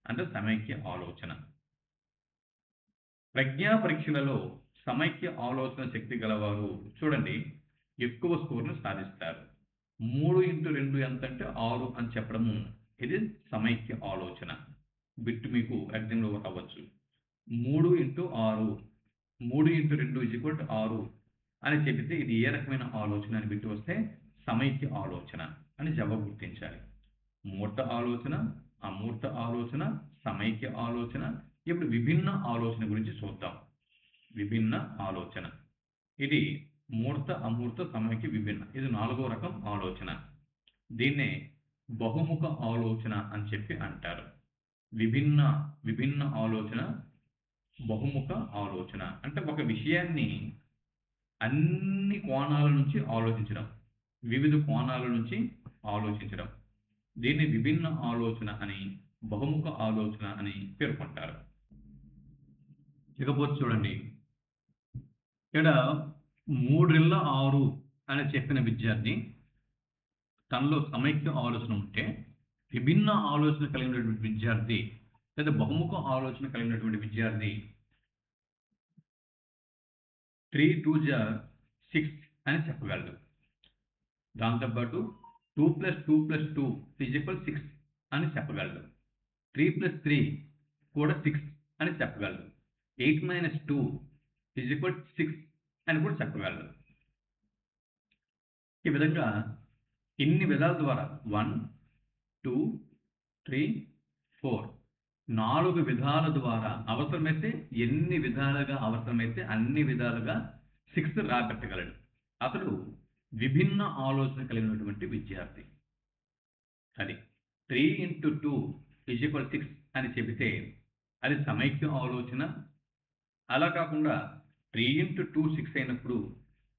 అంటే సమైక్య ఆలోచన. ప్రజ్ఞా పరీక్షలలో సమైక్య ఆలోచన శక్తి గలవారు చూడండి ఎక్కువ స్కోర్ను సాధిస్తారు. 3x2 ఎంత అంటే 6 అని చెప్పడము ఇది సమైక్య ఆలోచన. బిట్టు మీకు ఎగ్జామ్లో అవ్వచ్చు. 3x6 3x2 6 అని చెబితే ఇది ఏ రకమైన ఆలోచన అని బిట్టు వస్తే సమైక్య ఆలోచన అని జవాబు గుర్తించాలి. మూర్త ఆలోచన, అమూర్త ఆలోచన, సమైక్య ఆలోచన. ఇప్పుడు విభిన్న ఆలోచన గురించి చూద్దాం. విభిన్న ఆలోచన ఇది మూర్త, అమూర్త, సమైక్య, విభిన్న. ఇది 4వ రకం ఆలోచన. దీన్నే బహుముఖ ఆలోచన అని చెప్పి అంటారు. విభిన్న ఆలోచన, బహుముఖ ఆలోచన అంటే ఒక విషయాన్ని అన్ని కోణాల నుంచి ఆలోచించడం, వివిధ కోణాల నుంచి ఆలోచించడం. దీన్ని విభిన్న ఆలోచన అని, బహుముఖ ఆలోచన అని పేర్కొంటారు. ఇకపోతే చూడండి ఇక్కడ 3x6 అని చెప్పిన విద్యార్థి తనలో సమైక్య ఆలోచన ఉంటే, విభిన్న ఆలోచన కలిగినటువంటి విద్యార్థి లేదా బహుముఖ ఆలోచన కలిగినటువంటి విద్యార్థి 3×2 6 అని చెప్పగలడు. దాంతోపాటు 2+2+2 = 6 అని చెప్పగలడు. 3+3 కూడా 6 అని చెప్పగలడు. 8 - 2 = 6 అని కూడా చెప్పగలడు. ఈ విధంగా ఇన్ని విధాల ద్వారా 1, 2, 3, 4 4 విధాల ద్వారా అవసరమైతే ఎన్ని విధాలుగా అవసరమైతే అన్ని విధాలుగా 6 రాబట్టగలడు. అతడు విభిన్న ఆలోచన కలిగినటువంటి విద్యార్థి. అది 3x2 = 6 అని చెబితే అది సమైక్య ఆలోచన. అలా కాకుండా 3x2 6 అయినప్పుడు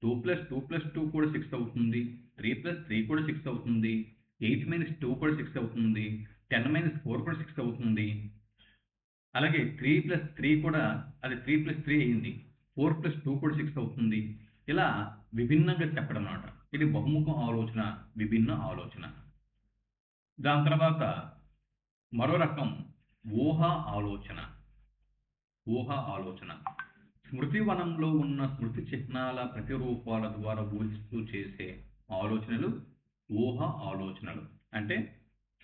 2+2+2 కూడా 6 అవుతుంది, 3+3 కూడా 6 అవుతుంది, 8 - 2 కూడా 6 అవుతుంది, 10 - 4 కూడా 6 అవుతుంది. అలాగే 3+3 కూడా అది 3+3 అయింది, 4+2 కూడా 6 అవుతుంది. ఇలా విభిన్నంగా చెప్పడం అన్నమాట. ఇది బహుముఖ ఆలోచన, విభిన్న ఆలోచన. దాని తర్వాత మరో రకం ఊహా ఆలోచన. స్మృతి వనంలో ఉన్న స్మృతి చిహ్నాల ప్రతిరూపాల ద్వారా ఊహిస్తూ చేసే ఆలోచనలు ఊహా ఆలోచనలు. అంటే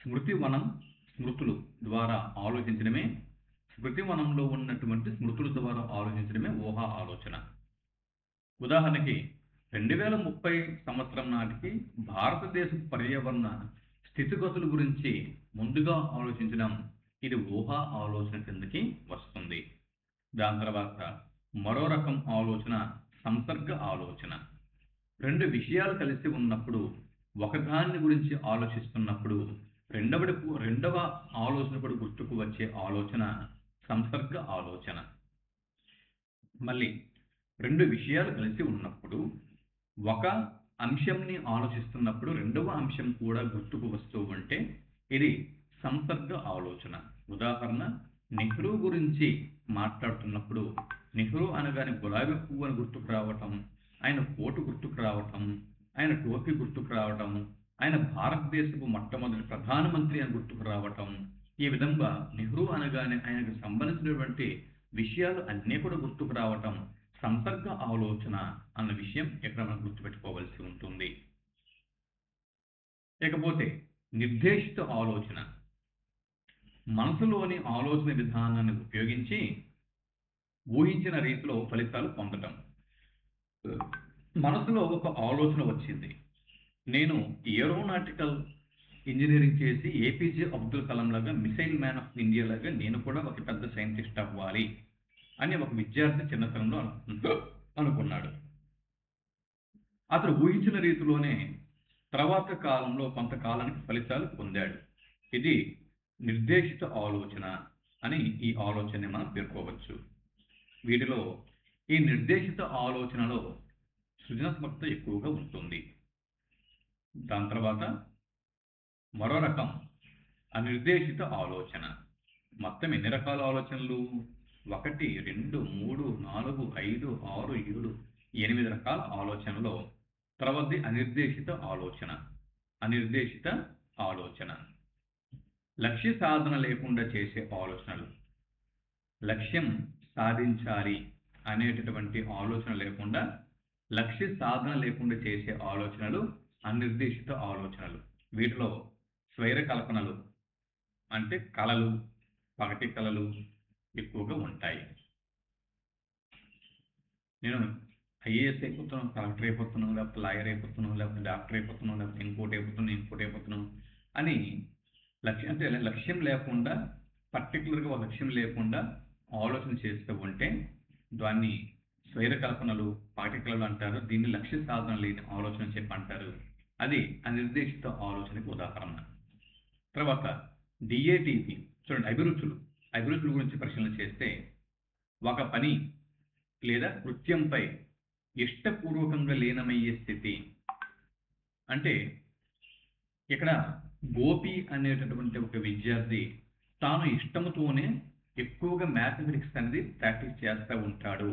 స్మృతులు ద్వారా ఆలోచించడమే, స్మృతి వనంలో ఉన్నటువంటి స్మృతుల ద్వారా ఆలోచించడమే ఊహా ఆలోచన. ఉదాహరణకి 2030 సంవత్సరం నాటికి భారతదేశ పర్యావరణ స్థితిగతుల గురించి ముందుగా ఆలోచించడం ఇది ఊహా ఆలోచన కిందకి వస్తుంది. దాని తర్వాత మరో రకం ఆలోచన సంసర్గ ఆలోచన. రెండు విషయాలు కలిసి ఉన్నప్పుడు ఒకదాని గురించి ఆలోచిస్తున్నప్పుడు రెండవ ఆలోచన కూడా గుర్తుకు వచ్చే ఆలోచన సంసర్గ ఆలోచన. మళ్ళీ రెండు విషయాలు కలిసి ఉన్నప్పుడు ఒక అంశంని ఆలోచిస్తున్నప్పుడు రెండవ అంశం కూడా గుర్తుకు వస్తూ ఉంటే ఇది సంసర్గ ఆలోచన. ఉదాహరణ, నెహ్రూ గురించి మాట్లాడుతున్నప్పుడు నెహ్రూ అనగానే గులాబీ పువ్వు అని గుర్తుకు రావటం, ఆయన కోటు గుర్తుకు రావటం, ఆయన టోపీ గుర్తుకు రావటం, ఆయన భారతదేశపు మొట్టమొదటి ప్రధానమంత్రి అని గుర్తుకు రావటం, ఈ విధంగా నెహ్రూ అనగానే ఆయనకు సంబంధించినటువంటి విషయాలు అన్నీ కూడా గుర్తుకు రావటం సంసర్గ ఆలోచన అన్న విషయం ఇక్కడ మనం గుర్తుపెట్టుకోవాల్సి ఉంటుంది. ఇకపోతే నిర్దేశిత ఆలోచన. మనసులోని ఆలోచన విధానాన్ని ఉపయోగించి ఊహించిన రీతిలో ఫలితాలు పొందటం. మనసులో ఒక ఆలోచన వచ్చింది, నేను ఏరోనాటికల్ ఇంజనీరింగ్ చేసి ఏపీజే అబ్దుల్ కలాం లాగా మిసైల్ మ్యాన్ ఆఫ్ ఇండియా లాగా నేను కూడా ఒక పెద్ద సైంటిస్ట్ అవ్వాలి అని ఒక విద్యార్థి చిన్నతనంలో అనుకున్నాడు. అతను ఊహించిన రీతిలోనే తర్వాత కాలంలో కొంతకాలానికి ఫలితాలు పొందాడు. ఇది నిర్దేశిత ఆలోచన అని ఈ ఆలోచనని మనం పేర్కోవచ్చు. వీటిలో ఈ నిర్దేశిత ఆలోచనలో సృజనాత్మకత ఎక్కువగా ఉంటుంది. దాని తర్వాత మరో రకం అనిర్దేశిత ఆలోచన. మొత్తం ఎన్ని రకాల ఆలోచనలు? 1, 2, 3, 4, 5, 6, 7, 8 రకాల ఆలోచనలో తర్వాతది అనిర్దేశిత ఆలోచన. అనిర్దేశిత ఆలోచన లక్ష్య సాధన లేకుండా చేసే ఆలోచనలు. లక్ష్యం సాధించాలి అనేటటువంటి ఆలోచన లేకుండా, లక్ష్య సాధన లేకుండా చేసే ఆలోచనలు అనిర్దేశిత ఆలోచనలు. వీటిలో స్వైర కల్పనలు అంటే కళలు, పగటి కళలు ఎక్కువగా ఉంటాయి. నేను ఐఏఎస్ అయిపోతున్నాను, కలెక్టర్ అయిపోతున్నాను, లేకపోతే లాయర్ అయిపోతున్నాను, లేకపోతే డాక్టర్ అయిపోతున్నాను, లేకపోతే ఇంకోటి అయిపోతున్నాను అని లక్ష్యం లేకుండా, పర్టికులర్గా ఒక లక్ష్యం లేకుండా ఆలోచన చేస్తూ ఉంటే దాన్ని స్వైర కల్పనలు, పగటి కళలు అంటారు. దీన్ని లక్ష్య సాధన లేని ఆలోచన చెప్పి అంటారు. అది అనిర్దేశిత ఆలోచనకు ఉదాహరణ. తర్వాత డిఏటిపి. చూడండి, అభిరుచుల గురించి పరిశీలన చేస్తే ఒక పని లేదా కృత్యంపై ఇష్టపూర్వకంగా లీనమయ్యే స్థితి. అంటే ఇక్కడ గోపి అనేటటువంటి ఒక విద్యార్థి తాను ఇష్టంతోనే ఎక్కువగా మ్యాథమెటిక్స్ అనేది ప్రాక్టీస్ చేస్తూ ఉంటాడు.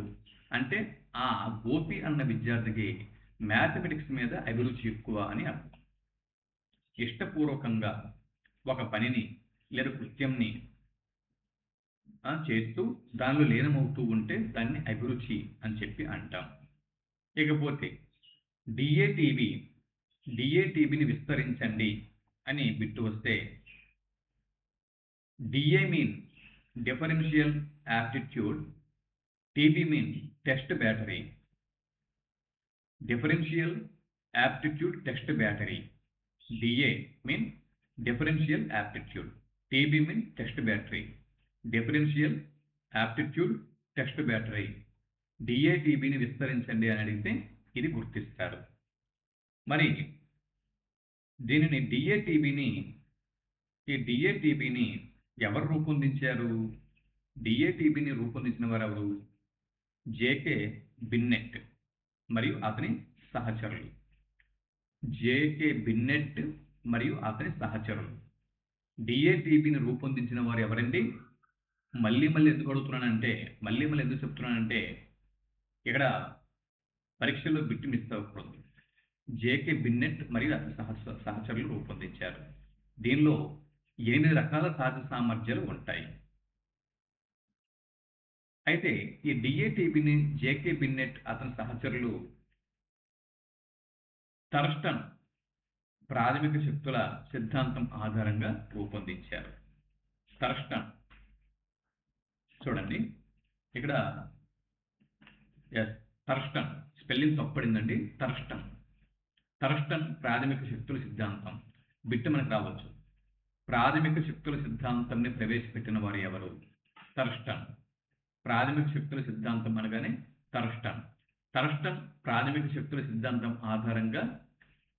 అంటే ఆ గోపి అన్న విద్యార్థికి మ్యాథమెటిక్స్ మీద అభిరుచి ఎక్కువ అని అర్థం. ఇష్టపూర్వకంగా ఒక పనిని లేదా కృత్యంని చేస్తూ దానిలో లీనమవుతూ ఉంటే దాన్ని అభిరుచి అని చెప్పి అంటాం. ఇకపోతే డిఏటిబిని విస్తరించండి అని బిట్టు వస్తే, DA mean differential aptitude, TB mean test battery. Differential aptitude test battery. DA mean differential aptitude, TB mean test battery. Differential aptitude test battery. డిఏటిబిని విస్తరించండి అని అడిగితే ఇది గుర్తిస్తారు. మరి దీనిని ఈ డిఏటిబిని ఎవరు రూపొందించారు? డిఏటిబిని రూపొందించిన వారు ఎవరు? జేకే బిన్నెట్ మరియు అతని సహచరులు. జేకే బిన్నెట్ మరియు అతని సహచరులు. డిఏటిబిని రూపొందించిన వారు ఎవరండి? మళ్ళీ ఎందుకు అడుగుతున్నానంటే, ఎందుకు చెప్తున్నానంటే ఇక్కడ పరీక్షల్లో బిట్టు మిస్ అవ్వకూడదు. జేకే బిన్నెట్ మరియు అతని సహచరులు రూపొందించారు. దీనిలో 8 రకాల సహజ సామర్థ్యాలు ఉంటాయి. అయితే ఈ డిఏటిబిని జేకే బిన్నెట్ అతని సహచరులు థర్స్టన్ ప్రాథమిక శక్తుల సిద్ధాంతం ఆధారంగా రూపొందించారు. థర్స్టన్ చూడండి ఇక్కడ థర్స్టన్ స్పెల్లింగ్ తప్పడిందండి. థర్స్టన్ ప్రాథమిక శక్తుల సిద్ధాంతం. బిట్టు మనకు రావచ్చు. ప్రాథమిక శక్తుల సిద్ధాంతాన్ని ప్రవేశపెట్టిన వారు ఎవరు? థర్స్టన్. ప్రాథమిక శక్తుల సిద్ధాంతం అనగానే థర్స్టన్ ప్రాథమిక శక్తుల సిద్ధాంతం ఆధారంగా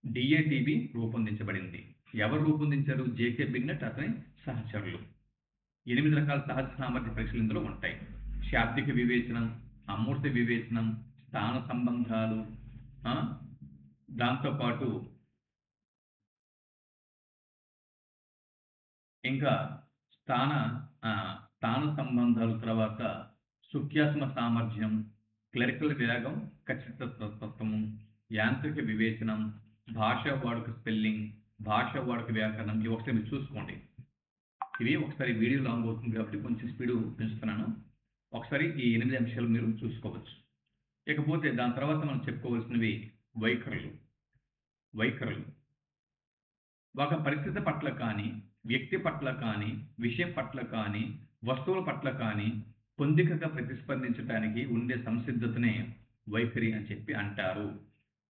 డిఏటిబి రూపొందించబడింది. ఎవరు రూపొందించారు? జేకే బిన్నెట్, అతని సహచరులు. 8 రకాల సహజ సామర్థ్య పరీక్షలు ఇందులో ఉంటాయి. శాబ్దిక వివేచనం, అమూర్త వివేచనం, స్థాన సంబంధాలు, దాంతోపాటు ఇంకా స్థాన సంబంధాలు, తర్వాత సుఖ్యాత్మ సామర్థ్యం, క్లరికల్ వేగం, ఖచ్చితత్వము, యాంత్రిక వివేచనం, భాషా వాడుక స్పెల్లింగ్, భాషా వాడుక వ్యాకరణం. ఇవి ఒకసారి మీరు చూసుకోండి. ఇవి ఒకసారి వీడియో లాంగ్ అవుతుంది కాబట్టి కొంచెం స్పీడ్ పెంచుతున్నాను. ఒకసారి ఈ 8 అంశాలు మీరు చూసుకోవచ్చు. ఇకపోతే దాని తర్వాత మనం చెప్పుకోవాల్సినవి వైఖరులు. ఒక పరిస్థితి పట్ల కానీ, వ్యక్తి పట్ల కానీ, విషయం పట్ల కానీ, వస్తువుల పట్ల కానీ పొందికగా ప్రతిస్పందించడానికి ఉండే సంసిద్ధతనే వైఖరి అని చెప్పి అంటారు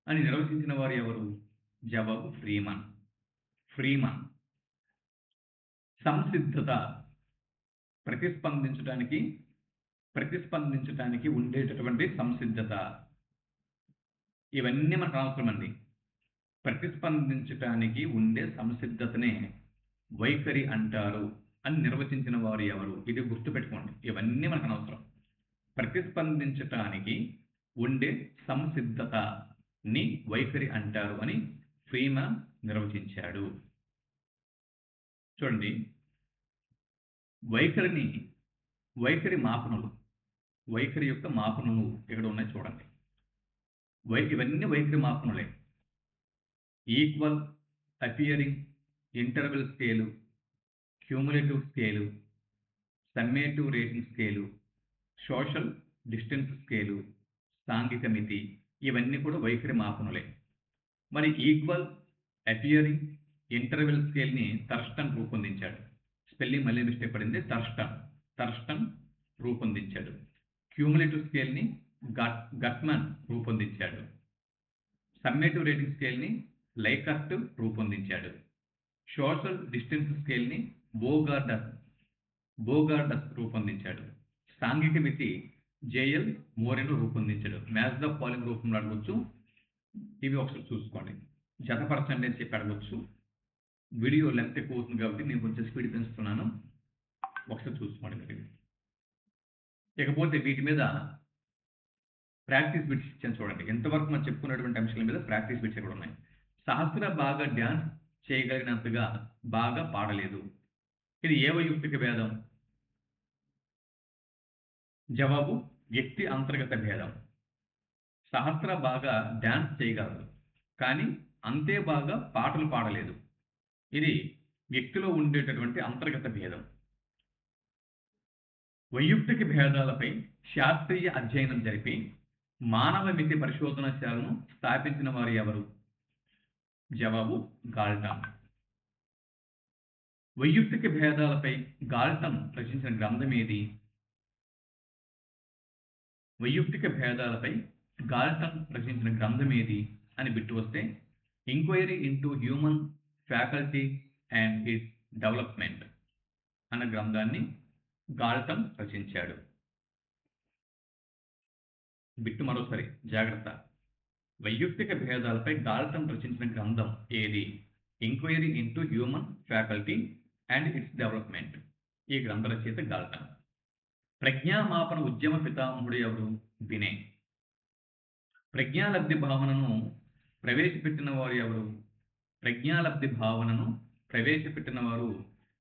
అని నిర్వచించిన వారు ఎవరు? జవాబు ఫ్రీమన్. సంసిద్ధత ప్రతిస్పందించడానికి ఉండేటటువంటి సంసిద్ధత. ఇవన్నీ మనకు అవసరం అండి. ప్రతిస్పందించడానికి ఉండే సంసిద్ధతనే వైఖరి అంటారు అని నిర్వచించిన వారు ఎవరు? ఇది గుర్తుపెట్టుకోండి. ఇవన్నీ మనకు అనవసరం. ప్రతిస్పందించటానికి ఉండే సంసిద్ధతని వైఖరి అంటారు అని ఫ్రీమన్ నిర్వచించాడు. చూడండి, వైఖరి మాపనలు, వైఖరి యొక్క మాపనలు ఇక్కడ ఉన్నాయి చూడండి. ఇవన్నీ వైఖరి మాపనలే. Equal, appearing, interval scale, cumulative scale, summative rating scale, social distance scale, సాంఘిక మితి, ఇవన్నీ కూడా వైఖరి మాపనలే. మరి ఈక్వల్, అపియరింగ్, ఇంటర్వెల్ స్కేల్ని థర్స్టన్ రూపొందించాడు. స్పెల్లింగ్ మళ్ళీ మిస్టేక్ పడింది. థర్స్టన్ రూపొందించాడు. క్యూములేటివ్ స్కేల్ని గట్మన్ రూపొందించాడు. సమ్మేటివ్ రేటింగ్ స్కేల్ని లైకర్ట్ రూపొందించాడు. సోషల్ డిస్టెన్స్ స్కేల్ని బోగార్డస్ రూపొందించాడు. సాంఘిక మితి జేఎల్ మోరెను రూపొందించాడు. మ్యాథ్స్ ద ఫాలోయింగ్ రూపంలో అడగవచ్చు. ఇవి ఒకసారి చూసుకోండి. జతపరచండి అని చెప్పి అడగవచ్చు. వీడియో లెంత్ ఎక్కువ అవుతుంది కాబట్టి నేను కొంచెం స్పీడ్ పెంచుతున్నాను. ఒకసారి చూసుకోండి మీరు. ఇకపోతే వీటి మీద ప్రాక్టీస్ బిట్స్ ఇచ్చాను చూడండి. ఎంతవరకు మనం చెప్పుకున్నటువంటి అంశాల మీద ప్రాక్టీస్ బిట్స్ కూడా ఉన్నాయి. సహస్ర బాగా డ్యాన్స్ చేయగలిగినంతగా బాగా పాడలేదు. ఇది ఏ వయోక్తిక భేదం? జవాబు వ్యక్తి అంతర్గత భేదం. సహస్ర బాగా డ్యాన్స్ చేయగలదు, కానీ అంతే బాగా పాటలు పాడలేదు. ఇది వ్యక్తిలో ఉండేటటువంటి అంతర్గత భేదం. వైయక్తిక భేదాలపై శాస్త్రీయ అధ్యయనం జరిపి మానవ మితి పరిశోధనశాలను స్థాపించిన వారు ఎవరు? జవాబు గాల్టన్. వైయక్తిక భేదాలపై గాల్టన్ రచించిన గ్రంథం ఏది? వైయక్తిక భేదాలపై గాల్టన్ రచించిన గ్రంథం ఏది అని బిట్టు వస్తే enquiry into human faculty and its development అన్న గ్రంథాన్ని గాల్టన్ రచించాడు. బిట్టు మరోసారి జాగ్రత్త. వైయక్తిక భేదాలపై గాల్టన్ రచించిన గ్రంథం ఏది? Enquiry into human faculty and its development. ఈ గ్రంథ రచయిత గాల్టన్. ప్రజ్ఞామాపన ఉద్యమ పితామహుడు ఎవరు? బినే. ప్రజ్ఞాలబ్ధి భావనను ప్రవేశపెట్టిన వారు ఎవరు? ప్రజ్ఞాలబ్ధి భావనను ప్రవేశపెట్టిన వారు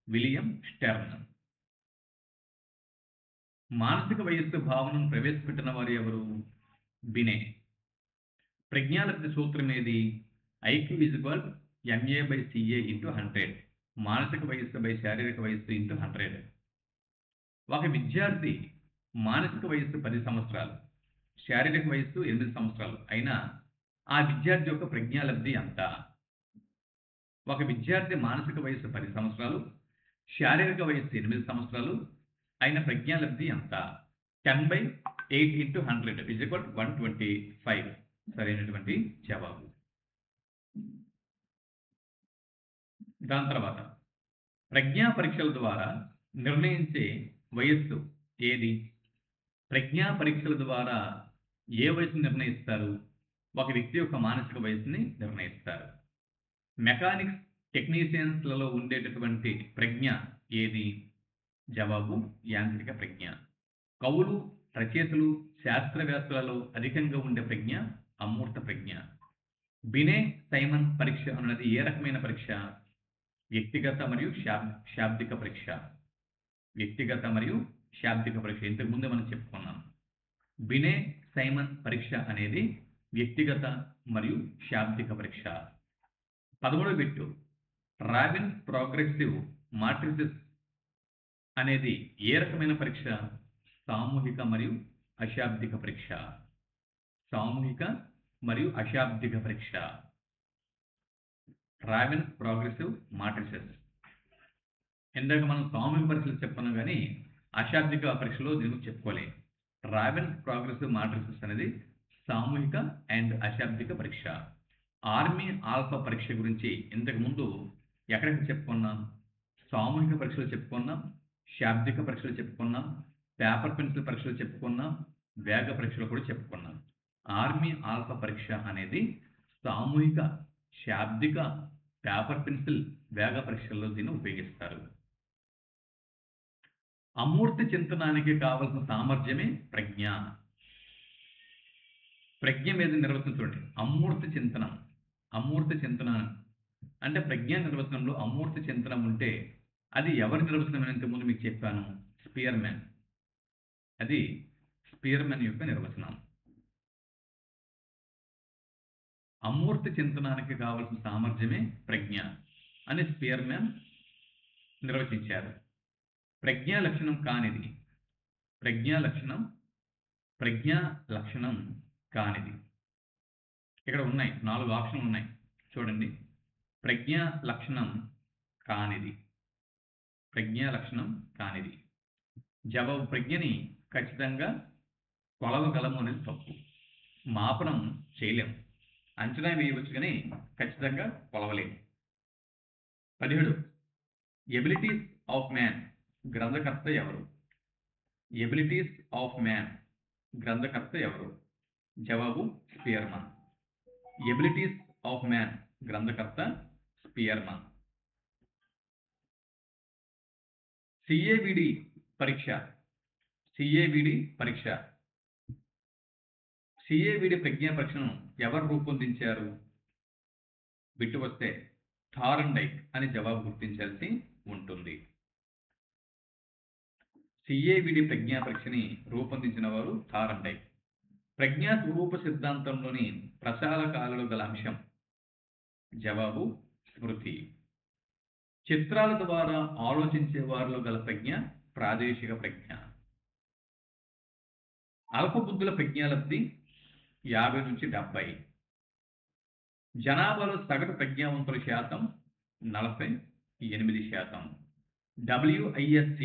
విలియం స్టెర్న్. మానసిక వయస్సు భావనను ప్రవేశపెట్టిన వారు ఎవరు? బినే. ప్రజ్ఞాలబ్ధి సూత్రం ఏది? IQ = MA/CA × 100. మానసిక వయస్సు బై శారీరక వయస్సు × 100. ఒక విద్యార్థి మానసిక వయస్సు 10 సంవత్సరాలు, శారీరక వయస్సు 8 సంవత్సరాలు అయినా ఆ విద్యార్థి యొక్క ప్రజ్ఞాలబ్ధి ఎంత? ఒక విద్యార్థి మానసిక వయస్సు 10 సంవత్సరాలు, శారీరక వయస్సు 8 సంవత్సరాలు అయిన ప్రజ్ఞాలబ్ధి ఎంత? 10/8 × 100 = 125. సరైనటువంటి జవాబు. దాని తర్వాత ప్రజ్ఞా పరీక్షల ద్వారా నిర్ణయించే వయస్సు ఏది? ప్రజ్ఞా పరీక్షల ద్వారా ఏ వయసును నిర్ణయిస్తారు? ఒక వ్యక్తి యొక్క మానసిక వయసుని నిర్ణయిస్తారు. మెకానిక్స్ టెక్నీషియన్స్లలో ఉండేటటువంటి ప్రజ్ఞ ఏది? జవాబు యాంత్రిక ప్రజ్ఞ. కవులు, రచయితలు, శాస్త్రవేత్తలలో అధికంగా ఉండే ప్రజ్ఞ అమూర్త ప్రజ్ఞ. బినే సైమన్ పరీక్ష అన్నది ఏ రకమైన పరీక్ష? వ్యక్తిగత మరియు శాబ్దిక పరీక్ష. వ్యక్తిగత మరియు శాబ్దిక పరీక్ష ఇంతకు ముందే మనం చెప్పుకున్నాం. బినే సైమన్ పరీక్ష అనేది వ్యక్తిగత మరియు శాబ్దిక పరీక్ష. 13వ బిట్టు రాబిన్ ప్రోగ్రెసివ్ మాట్రిసెస్ అనేది ఏ రకమైన పరీక్ష? సామూహిక మరియు అశాబ్దిక పరీక్ష. సామూహిక మరియు అశాబ్దిక పరీక్ష. Robin progressive matrices. ఇందాక మనం సామూహిక పరీక్షలు చెప్పుకున్నాం కానీ అశాబ్దిక పరీక్షలో దీనికి చెప్పుకోలేదు. రాబిన్ ప్రోగ్రెసివ్ మాట్రిసెస్ అనేది సామూహిక అండ్ అశాబ్దిక పరీక్ష. ఆర్మీ ఆల్ఫా పరీక్ష గురించి ఇంతకు ముందు ఎక్కడెక్కడ చెప్పుకున్నాం? సామూహిక పరీక్షలు చెప్పుకున్నాం, శాబ్దిక పరీక్షలు చెప్పుకున్నాం, పేపర్ పెన్సిల్ పరీక్షలు చెప్పుకున్నాం, వేగ పరీక్షలు కూడా చెప్పుకున్నాం. ఆర్మీ ఆల్ఫా పరీక్ష అనేది సామూహిక, శాబ్దిక, పేపర్ పెన్సిల్, వేగ పరీక్షల్లో దీన్ని ఉపయోగిస్తారు. అమూర్తి చింతనానికి కావలసిన సామర్థ్యమే ప్రజ్ఞ. ప్రజ్ఞ మీద నిర్వచించండి. అమూర్తి చింతనం. అమూర్తి చింతనం అంటే ప్రజ్ఞా నిర్వచనంలో అమూర్తి చింతనం ఉంటే అది ఎవరి నిర్వచనం? ఇంతకుముందు మీకు చెప్పాను, స్పియర్మెన్. అది స్పియర్మెన్ యొక్క నిర్వచనం. అమూర్తి చింతనానికి కావలసిన సామర్థ్యమే ప్రజ్ఞ అని స్పియర్మెన్ నిర్వచించారు. ప్రజ్ఞా లక్షణం కానిది. ప్రజ్ఞా లక్షణం కానిది. ఇక్కడ ఉన్నాయి 4 ఆప్షన్లు ఉన్నాయి చూడండి. ప్రజ్ఞా లక్షణం కానిది. ప్రజ్ఞా లక్షణం కానిది. జవాబు ప్రజ్ఞని ఖచ్చితంగా కొలవగలము అనేది తప్పు. మాపనం చేయలేము, అంచనా వేయవచ్చు కానీ ఖచ్చితంగా కొలవలేము. 17 ఎబిలిటీస్ ఆఫ్ మ్యాన్ గ్రంథకర్త ఎవరు? ఎబిలిటీస్ ఆఫ్ మ్యాన్ గ్రంథకర్త ఎవరు? జవాబు స్పియర్మన్. ఎబిలిటీస్ ఆఫ్ మ్యాన్ గ్రంథకర్త స్పియర్మన్. సిఏవిడి పరీక్ష. సిఏవిడి ప్రజ్ఞా పరీక్షను ఎవరు రూపొందించారు? బిట్టు వస్తే థారండైక్ అని జవాబు గుర్తించాల్సి ఉంటుంది. సిఏవిడి ప్రజ్ఞా పరీక్షని రూపొందించిన వారు థారండైక్. ప్రజ్ఞా స్వరూప సిద్ధాంతంలోని ప్రచాలకాలలో గల అంశం? జవాబు స్మృతి. చిత్రాల ద్వారా ఆలోచించే వారిలో గల ప్రజ్ఞ ప్రాదేశిక ప్రజ్ఞ. అల్పబుద్ధుల ప్రజ్ఞాలబ్ధి 50 నుంచి 70. జనాభాలో సగటు ప్రజ్ఞావంతుల శాతం 48%. WISC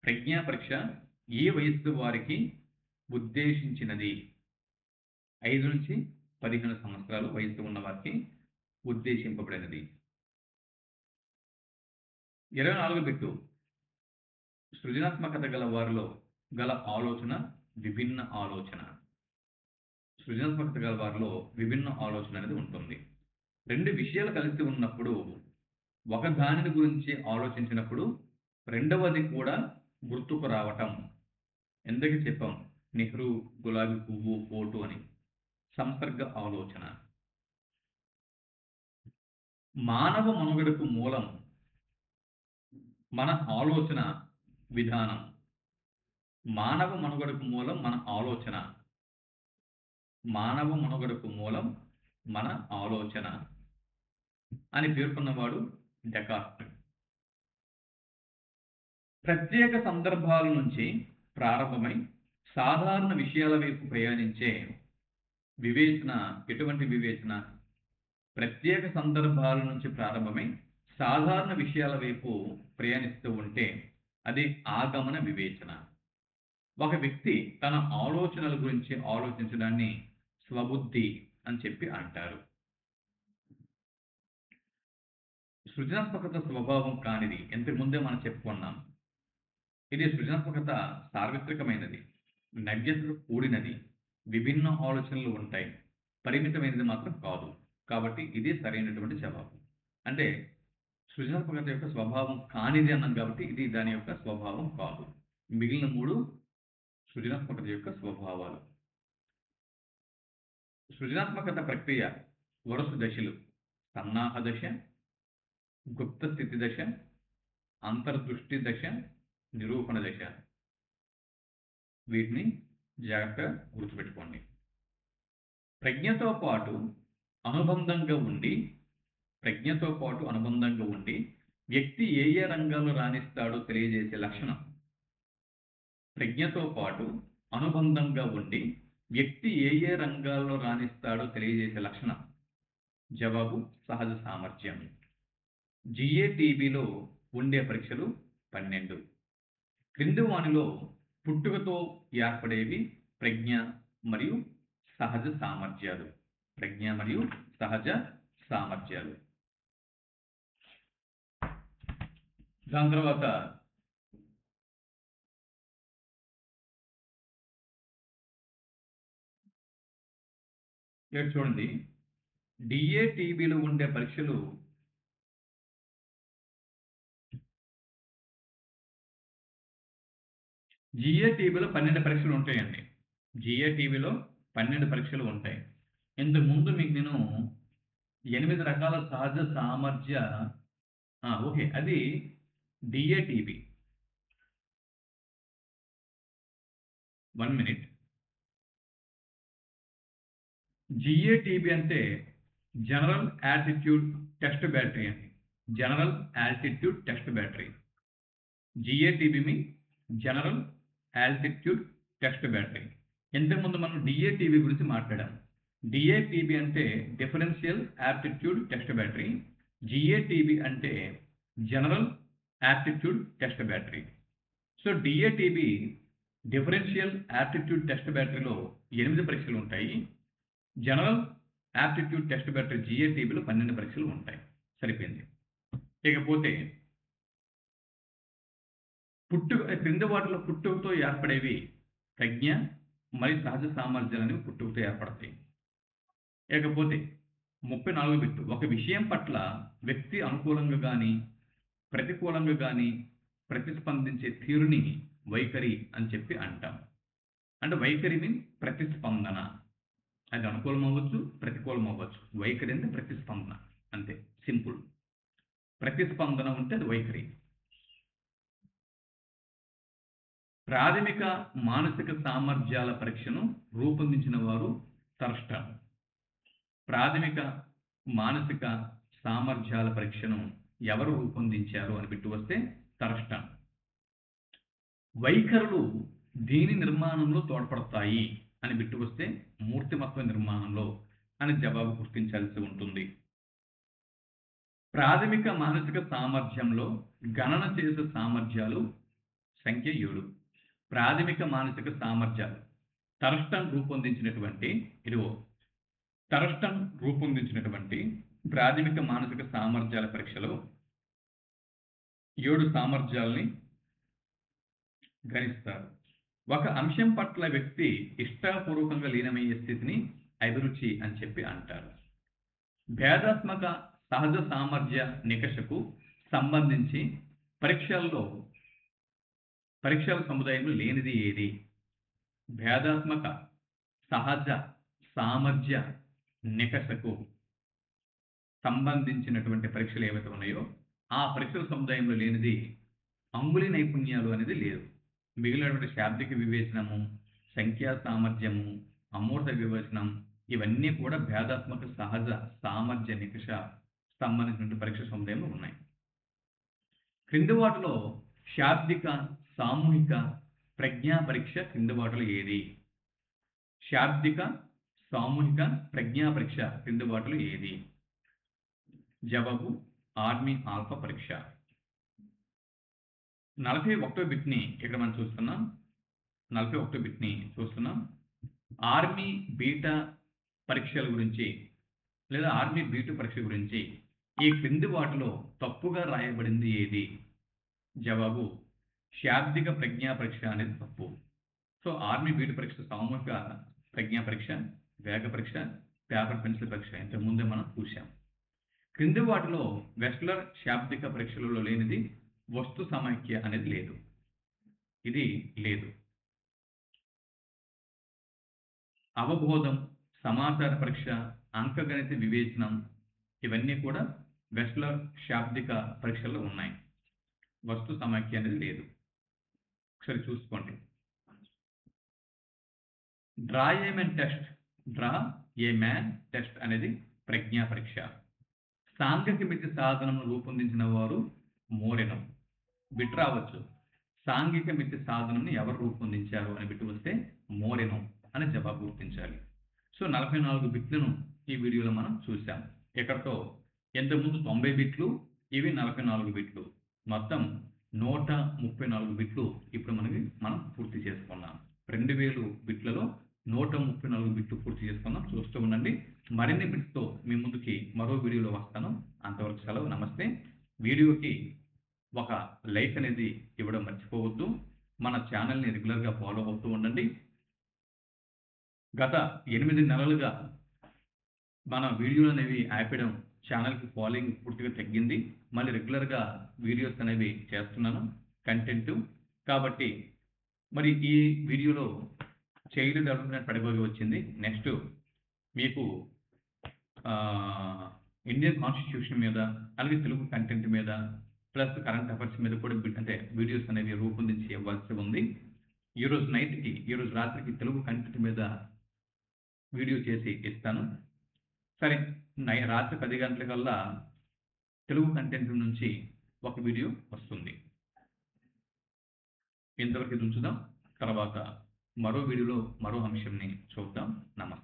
ప్రజ్ఞా పరీక్ష ఏ వయస్సు వారికి ఉద్దేశించినది? 5 నుంచి 15 సంవత్సరాలు వయస్సు ఉన్న వారికి ఉద్దేశింపబడినది. 24వ బిట్టు సృజనాత్మకత గల వారిలో గల ఆలోచన విభిన్న ఆలోచన. సృజనాత్మకత గల వారిలో విభిన్న ఆలోచన అనేది ఉంటుంది. 2 విషయాలు కలిసి ఉన్నప్పుడు ఒక దానిని గురించి ఆలోచించినప్పుడు రెండవది కూడా గుర్తుకు రావటం. ఎందుకు చెప్పాం? నెహ్రూ, గులాబీ పువ్వు, ఓటు అని. సంసర్గ ఆలోచన. మానవ మనుగడకు మూలం మన ఆలోచన విధానం. మానవ మనుగడకు మూలం మన ఆలోచన. మానవ మనుగడకు మూలం మన ఆలోచన అని పేర్కొన్నవాడు డెకార్ట్. ప్రత్యేక సందర్భాల నుంచి ప్రారంభమై సాధారణ విషయాల వైపు ప్రయాణించే వివేచన ఎటువంటి వివేచన? ప్రత్యేక సందర్భాల నుంచి ప్రారంభమై సాధారణ విషయాల వైపు ప్రయాణిస్తూ ఉంటే అది ఆగమన వివేచన. ఒక వ్యక్తి తన ఆలోచనల గురించి ఆలోచించడాన్ని స్వబుద్ధి అని చెప్పి అంటారు. సృజనాత్మకత స్వభావం కానిది ఇంతకు ముందే మనం చెప్పుకున్నాం. ఇది సృజనాత్మకత సార్వత్రికమైనది, నవ్యతతో కూడినది, విభిన్న ఆలోచనలు ఉంటాయి, పరిమితమైనది మాత్రం కాదు. కాబట్టి ఇది సరైనటువంటి జవాబు. అంటే సృజనాత్మకత యొక్క స్వభావం కానిది అన్నాం కాబట్టి ఇది దాని యొక్క స్వభావం కాదు. మిగిలిన 3 సృజనాత్మకత యొక్క స్వభావాలు. సృజనాత్మకత ప్రక్రియ వరుస దశలు: సన్నాహ దశ, గుప్త స్థితి దశ, అంతర్దృష్టి దశ, నిరూపణ దశ. వీటిని జాగ్రత్తగా గుర్తుపెట్టుకోండి. ప్రజ్ఞతో పాటు అనుబంధంగా ఉండి వ్యక్తి ఏ ఏ రంగాల్లో రాణిస్తాడో తెలియజేసే లక్షణం. ప్రజ్ఞతో పాటు అనుబంధంగా ఉండి వ్యక్తి ఏ ఏ రంగాల్లో రాణిస్తాడో తెలియజేసే లక్షణం. జవాబు సహజ సామర్థ్యం. GATBలో ఉండే పరీక్షలు 12. క్రింది వానిలో పుట్టుకతో ఏర్పడేవి ప్రజ్ఞ మరియు సహజ సామర్థ్యాలు. ప్రజ్ఞ మరియు సహజ సామర్థ్యాలు. దాని తర్వాత ఇక్కడ చూడండి, DATBలో ఉండే పరీక్షలు GATBలో 12 పరీక్షలు ఉంటాయండి. GATBలో 12 పరీక్షలు ఉంటాయి. ఇంతకు ముందు మీకు నేను 8 రకాల సహజ సామర్థ్య ఓకే, అది DATB. 1 మినిట్. GATB అంటే జనరల్ యాటిట్యూడ్ టెస్ట్ బ్యాటరీ అండి. General attitude test battery. GATB మీ జనరల్ యాటిట్యూడ్ టెస్ట్ బ్యాటరీ. ఇంతకుముందు మనం DATB గురించి మాట్లాడాం. DATB అంటే differential aptitude test battery. GATB అంటే general aptitude test battery. So DATB differential aptitude test బ్యాటరీలో 8 పరీక్షలు ఉంటాయి. జనరల్ యాప్టిట్యూడ్ టెస్ట్ బ్యాటరీ GATBలో 12 పరీక్షలు ఉంటాయి. సరిపోయింది. ఇకపోతే క్రింద వాటిలో పుట్టుకతో ఏర్పడేవి ప్రజ్ఞ మరియు సహజ సామర్థ్యాలని పుట్టుకతో ఏర్పడతాయి. ఇకపోతే 34 బిట్టు. ఒక విషయం పట్ల వ్యక్తి అనుకూలంగా కానీ ప్రతికూలంగా కానీ ప్రతిస్పందించే తీరుని వైఖరి అని చెప్పి అంటాం. అంటే వైఖరి మీన్ ప్రతిస్పందన. అది అనుకూలం అవ్వచ్చు, ప్రతికూలం అవ్వచ్చు. వైఖరి అంటే ప్రతిస్పందన, అంతే, సింపుల్. ప్రతిస్పందన ఉంటే అది వైఖరి. ప్రాథమిక మానసిక సామర్థ్యాల పరీక్షను రూపొందించిన వారు థర్స్టన్. ప్రాథమిక మానసిక సామర్థ్యాల పరీక్షను ఎవరు రూపొందించారు అని బిట్టు వస్తే థర్స్టన్. వైఖరులు దీని నిర్మాణంలో తోడ్పడతాయి అని బిట్టు వస్తే మూర్తిమత్వ నిర్మాణంలో అని జవాబు గుర్తించాల్సి ఉంటుంది. ప్రాథమిక మానసిక సామర్థ్యంలో గణన చేసే సామర్థ్యాలు సంఖ్య 7. ప్రాథమిక మానసిక సామర్థ్యాలు థర్స్టన్ రూపొందించినటువంటి ప్రాథమిక మానసిక సామర్థ్యాల పరీక్షలో 7 సామర్థ్యాలని గణిస్తారు. ఒక అంశం పట్ల వ్యక్తి ఇష్టపూర్వకంగా లీనమయ్యే స్థితిని అభిరుచి అని చెప్పి అంటారు. భేదాత్మక సహజ సామర్థ్య నికషకు సంబంధించి పరీక్షల సముదాయంలో లేనిది ఏది? భేదాత్మక సహజ సామర్థ్య నికషకు సంబంధించినటువంటి పరీక్షలు ఏవైతే ఉన్నాయో ఆ పరీక్షల సముదాయంలో లేనిది అంగుళి నైపుణ్యాలు అనేది లేదు. మిగిలినటువంటి శాబ్దిక వివేచనము, సంఖ్యా సామర్థ్యము, అమూర్త వివేచనం ఇవన్నీ కూడా భేదాత్మక సహజ సామర్థ్య నికష సంబంధించిన పరీక్ష సముదాయంలో ఉన్నాయి. క్రింది వాటిలో శాబ్దిక సామూహిక ప్రజ్ఞా పరీక్ష క్రింది వాటిలో ఏది? శాబ్దిక సామూహిక ప్రజ్ఞా పరీక్ష క్రింది వాటిలో ఏది? జవాబు ఆర్మీ ఆల్ఫా పరీక్ష. 41వ బిట్ని ఇక్కడ మనం చూస్తున్నాం. 41వ బిట్ని చూస్తున్నాం. ఆర్మీ బీటా పరీక్షల గురించి లేదా ఆర్మీ B2 పరీక్ష గురించి ఈ క్రింది వాటిలో తప్పుగా రాయబడింది ఏది? జవాబు శాబ్దిక ప్రజ్ఞా పరీక్ష అనేది తప్పు. సో ఆర్మీ B2 పరీక్ష సామూహిక ప్రజ్ఞా పరీక్ష, వేగ పరీక్ష, పేపర్ పెన్సిల్ పరీక్ష ఇంతకుముందే మనం చూసాం. క్రింది వాటిలో వెస్లర్ శాబ్దిక పరీక్షలలో లేనిది వస్తు సమైక్య అనేది లేదు. ఇది లేదు. అవబోధం, సమాచార పరీక్ష, అంకగణిత వివేచనం ఇవన్నీ కూడా వెస్లర్ శాబ్దిక పరీక్షల్లో ఉన్నాయి. వస్తు సమైక్య అనేది లేదు. ఒకసారి చూసుకోండి. డ్రా ఏ మ్యాన్ టెస్ట్ అనేది ప్రజ్ఞా పరీక్ష. సాంఘిక మితి సాధనం రూపొందించిన వారు మోరెనో. బిట్ రావచ్చు. సాంఘిక మితి సాధనం ఎవరు రూపొందించారు అని బిట్ వస్తే మోరెనో అని జవాబు గుర్తించాలి. సో 44 బిట్లను ఈ వీడియోలో మనం చూసాం. ఇక్కడతో ఇంతకుముందు 90 బిట్లు, ఇవి 44 బిట్లు, మొత్తం 134 బిట్లు ఇప్పుడు మనం పూర్తి చేసుకున్నాం. 2000 బిట్లలో 134 బిట్లు పూర్తి చేసుకున్నాం. చూస్తూ ఉండండి. మరిన్ని బిట్స్తో మీ ముందుకి మరో వీడియోలో వస్తాను. అంతవరకు సెలవు. నమస్తే. వీడియోకి ఒక లైక్ అనేది ఇవ్వడం మర్చిపోవద్దు. మన ఛానల్ని రెగ్యులర్గా ఫాలో అవుతూ ఉండండి. గత 8 నెలలుగా మన వీడియోలు అనేవి ఆపేయడం, ఛానల్కి ఫాలోయింగ్ పూర్తిగా తగ్గింది. మళ్ళీ రెగ్యులర్గా వీడియోస్ అనేవి చేస్తున్నాను, కంటెంట్. కాబట్టి మరి ఈ వీడియోలో చైల్డ్ డెవలప్మెంట్ పెడగోగి వచ్చింది. నెక్స్ట్ మీకు ఇండియన్ కాన్స్టిట్యూషన్ మీద, అలాగే తెలుగు కంటెంట్ మీద, ప్లస్ కరెంట్ అఫైర్స్ మీద కూడా అంటే వీడియోస్ అనేవి రూపొందించి ఇవ్వాల్సి ఉంది. ఈరోజు రాత్రికి తెలుగు కంటెంట్ మీద వీడియో చేసి ఇస్తాను. సరే, రాత్రి 10 గంటలకల్లా తెలుగు కంటెంట్ నుంచి ఒక వీడియో వస్తుంది. ఇంతవరకు ఉంచుదాం. తర్వాత మరో వీడియోలో మరో అంశంని చూద్దాం. నమస్తే.